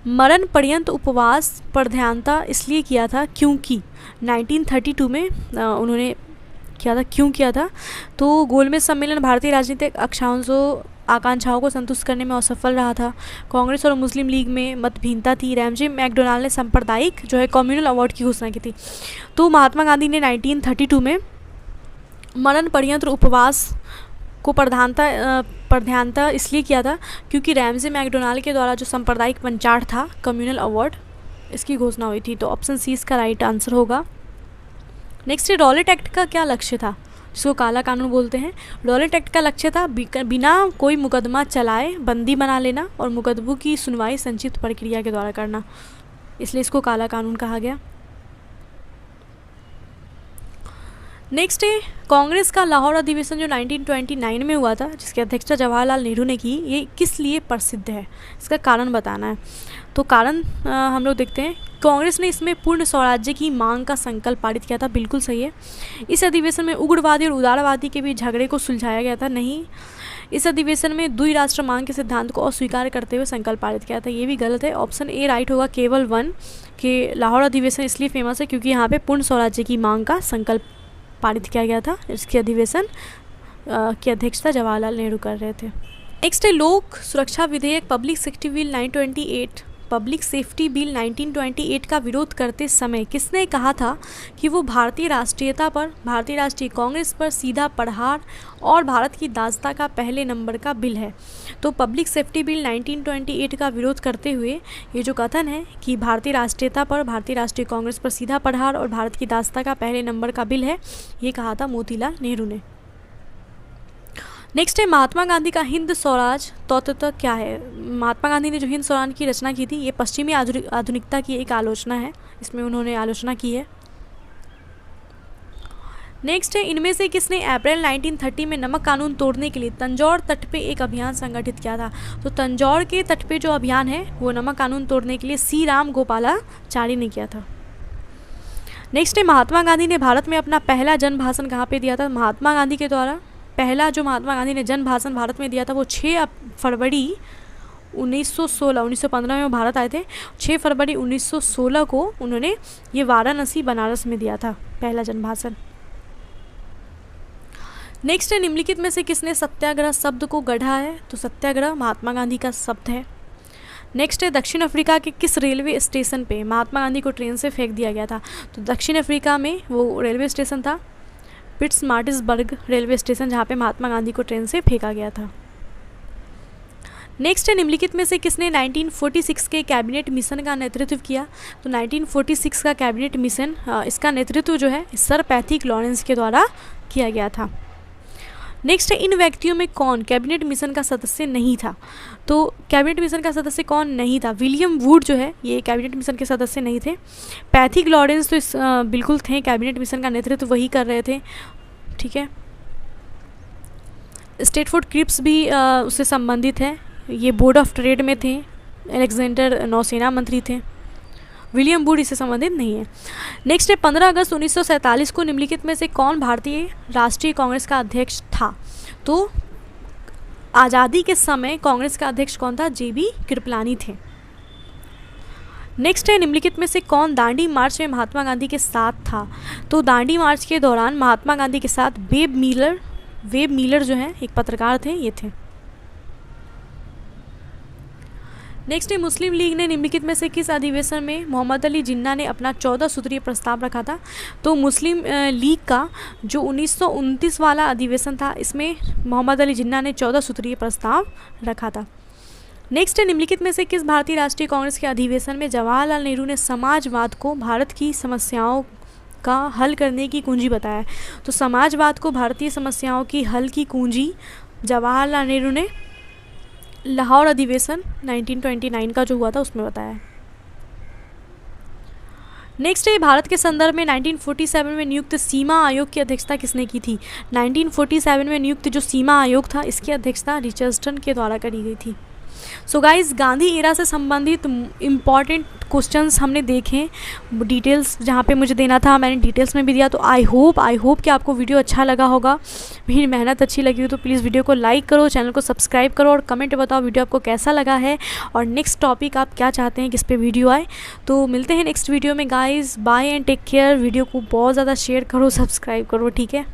मरण पर्यंत उपवास पर ध्यानता इसलिए किया था क्योंकि 1932 में उन्होंने किया था, क्यों किया था? तो गोलमेज सम्मेलन भारतीय राजनीतिक आकांक्षाओं को संतुष्ट करने में असफल रहा था। कांग्रेस और मुस्लिम लीग में मतभिन्नता थी। रैमजे मैकडोनाल्ड ने सांप्रदायिक जो है कम्युनल अवार्ड की घोषणा की थी। तो महात्मा गांधी ने 1932 में मरण पर्यंत उपवास को प्रधानता इसलिए किया था क्योंकि रैमजे मैकडोनाल्ड के द्वारा जो सांप्रदायिक पंचाट था, कम्युनल अवार्ड, इसकी घोषणा हुई थी। तो ऑप्शन सी इसका राइट आंसर होगा। नेक्स्ट है रॉलेट एक्ट का क्या लक्ष्य था, जिसको काला कानून बोलते हैं। रॉलेट एक्ट का लक्ष्य था बिना कोई मुकदमा चलाए बंदी बना लेना और मुकदमों की सुनवाई संक्षिप्त प्रक्रिया के द्वारा करना, इसलिए इसको काला कानून कहा गया। नेक्स्ट है कांग्रेस का लाहौर अधिवेशन जो 1929 में हुआ था, जिसकी अध्यक्षता जवाहरलाल नेहरू ने की, ये किस लिए प्रसिद्ध है, इसका कारण बताना है। तो कारण हम लोग देखते हैं। कांग्रेस ने इसमें पूर्ण स्वराज्य की मांग का संकल्प पारित किया था, बिल्कुल सही है। इस अधिवेशन में उग्रवादी और उदारवादी के बीच झगड़े को सुलझाया गया था, नहीं। इस अधिवेशन में द्विराष्ट्र मांग के सिद्धांत को अस्वीकार करते हुए संकल्प पारित किया था, ये भी गलत है। ऑप्शन ए राइट होगा, केवल 1 के लाहौर अधिवेशन इसलिए फेमस है क्योंकि यहाँ पे पूर्ण स्वराज्य की मांग का संकल्प पारित किया गया था। इसके अधिवेशन की अध्यक्षता जवाहरलाल नेहरू कर रहे थे। नेक्स्ट है लोक सुरक्षा विधेयक पब्लिक सेफ्टी बिल 1928 का विरोध करते समय किसने कहा था कि वो भारतीय राष्ट्रीयता पर, भारतीय राष्ट्रीय कांग्रेस पर सीधा प्रहार और भारत की दासता का पहले नंबर का बिल है? तो पब्लिक सेफ्टी बिल 1928 का विरोध करते हुए ये जो कथन है कि भारतीय राष्ट्रीयता पर, भारतीय राष्ट्रीय कांग्रेस पर सीधा प्रहार और भारत की दासता का पहले नंबर का बिल है, ये कहा था मोतीलाल नेहरू ने। नेक्स्ट है महात्मा गांधी का हिंद स्वराज तत्व क्या है? महात्मा गांधी ने जो हिंद स्वराज की रचना की थी, ये पश्चिमी आधुनिकता की एक आलोचना है, इसमें उन्होंने आलोचना की है। नेक्स्ट है इनमें से किसने अप्रैल 1930 में नमक कानून तोड़ने के लिए तंजौर तट पे एक अभियान संगठित किया था? तो तंजौर के तट पे जो अभियान है वो नमक कानून तोड़ने के लिए सी राम गोपालाचारी ने किया था। नेक्स्ट है महात्मा गांधी ने भारत में अपना पहला जन भाषण कहाँ पे दिया था? महात्मा गांधी के द्वारा पहला जो महात्मा गांधी ने जन भाषण भारत में दिया था वो 6 फरवरी 1915 में भारत आए थे। 6 फरवरी 1916 को उन्होंने ये वाराणसी बनारस में दिया था पहला जन भाषण। नेक्स्ट है निम्नलिखित में से किसने सत्याग्रह शब्द को गढ़ा है? तो सत्याग्रह महात्मा गांधी का शब्द है। नेक्स्ट है दक्षिण अफ्रीका के किस रेलवे स्टेशन पे महात्मा गांधी को ट्रेन से फेंक दिया गया था? तो दक्षिण अफ्रीका में वो रेलवे स्टेशन था पिट्समार्टिसबर्ग रेलवे स्टेशन, जहाँ पे महात्मा गांधी को ट्रेन से फेंका गया था। नेक्स्ट है निम्नलिखित में से किसने 1946 के कैबिनेट मिशन का नेतृत्व किया? तो 1946 का कैबिनेट मिशन इसका नेतृत्व जो है सर पैथिक लॉरेंस के द्वारा किया गया था। नेक्स्ट है इन व्यक्तियों में कौन कैबिनेट मिशन का सदस्य नहीं था? तो कैबिनेट मिशन का सदस्य कौन नहीं था? विलियम वुड जो है ये कैबिनेट मिशन के सदस्य नहीं थे। पैथिक लॉरेंस तो बिल्कुल थे, कैबिनेट मिशन का नेतृत्व वही कर रहे थे, ठीक है। स्टेटफोर्ड क्रिप्स भी उससे संबंधित है, ये बोर्ड ऑफ ट्रेड में थे। अलेक्जेंडर नौसेना मंत्री थे। विलियम वुड इससे संबंधित नहीं है। नेक्स्ट है 15 अगस्त 1947 को निम्नलिखित में से कौन भारतीय राष्ट्रीय कांग्रेस का अध्यक्ष था? तो आज़ादी के समय कांग्रेस का अध्यक्ष कौन था? जेबी कृपलानी थे। नेक्स्ट है निम्नलिखित में से कौन दांडी मार्च में महात्मा गांधी के साथ था? तो दांडी मार्च के दौरान महात्मा गांधी के साथ वेब मिलर जो है एक पत्रकार थे, ये थे। नेक्स्ट है मुस्लिम लीग ने निम्नलिखित में से किस अधिवेशन में मोहम्मद अली जिन्ना ने अपना 14 सूत्रीय प्रस्ताव रखा था? तो मुस्लिम लीग का जो 1929 वाला अधिवेशन था, इसमें मोहम्मद अली जिन्ना ने 14 सूत्रीय प्रस्ताव रखा था। नेक्स्ट है निम्नलिखित में से किस भारतीय राष्ट्रीय कांग्रेस के अधिवेशन में जवाहरलाल नेहरू ने समाजवाद को भारत की समस्याओं का हल करने की कुंजी बताया? तो समाजवाद को भारतीय समस्याओं की हल की कुंजी जवाहरलाल नेहरू ने लाहौर अधिवेशन 1929 का जो हुआ था उसमें बताया। नेक्स्ट है भारत के संदर्भ में 1947 में नियुक्त सीमा आयोग की अध्यक्षता किसने की थी? 1947 में नियुक्त जो सीमा आयोग था इसकी अध्यक्षता रिचर्डसन के द्वारा करी गई थी। सो गाइस, गांधी एरा से संबंधित इम्पॉर्टेंट क्वेश्चंस हमने देखे, डिटेल्स जहाँ पे मुझे देना था मैंने डिटेल्स में भी दिया। तो आई होप कि आपको वीडियो अच्छा लगा होगा, मेरी मेहनत अच्छी लगी हो तो प्लीज़ वीडियो को लाइक करो, चैनल को सब्सक्राइब करो और कमेंट बताओ वीडियो आपको कैसा लगा है और नेक्स्ट टॉपिक आप क्या चाहते हैं किस पे वीडियो आए। तो मिलते हैं नेक्स्ट वीडियो में guys, bye and take care. Video को बहुत ज़्यादा शेयर करो, सब्सक्राइब करो, ठीक है।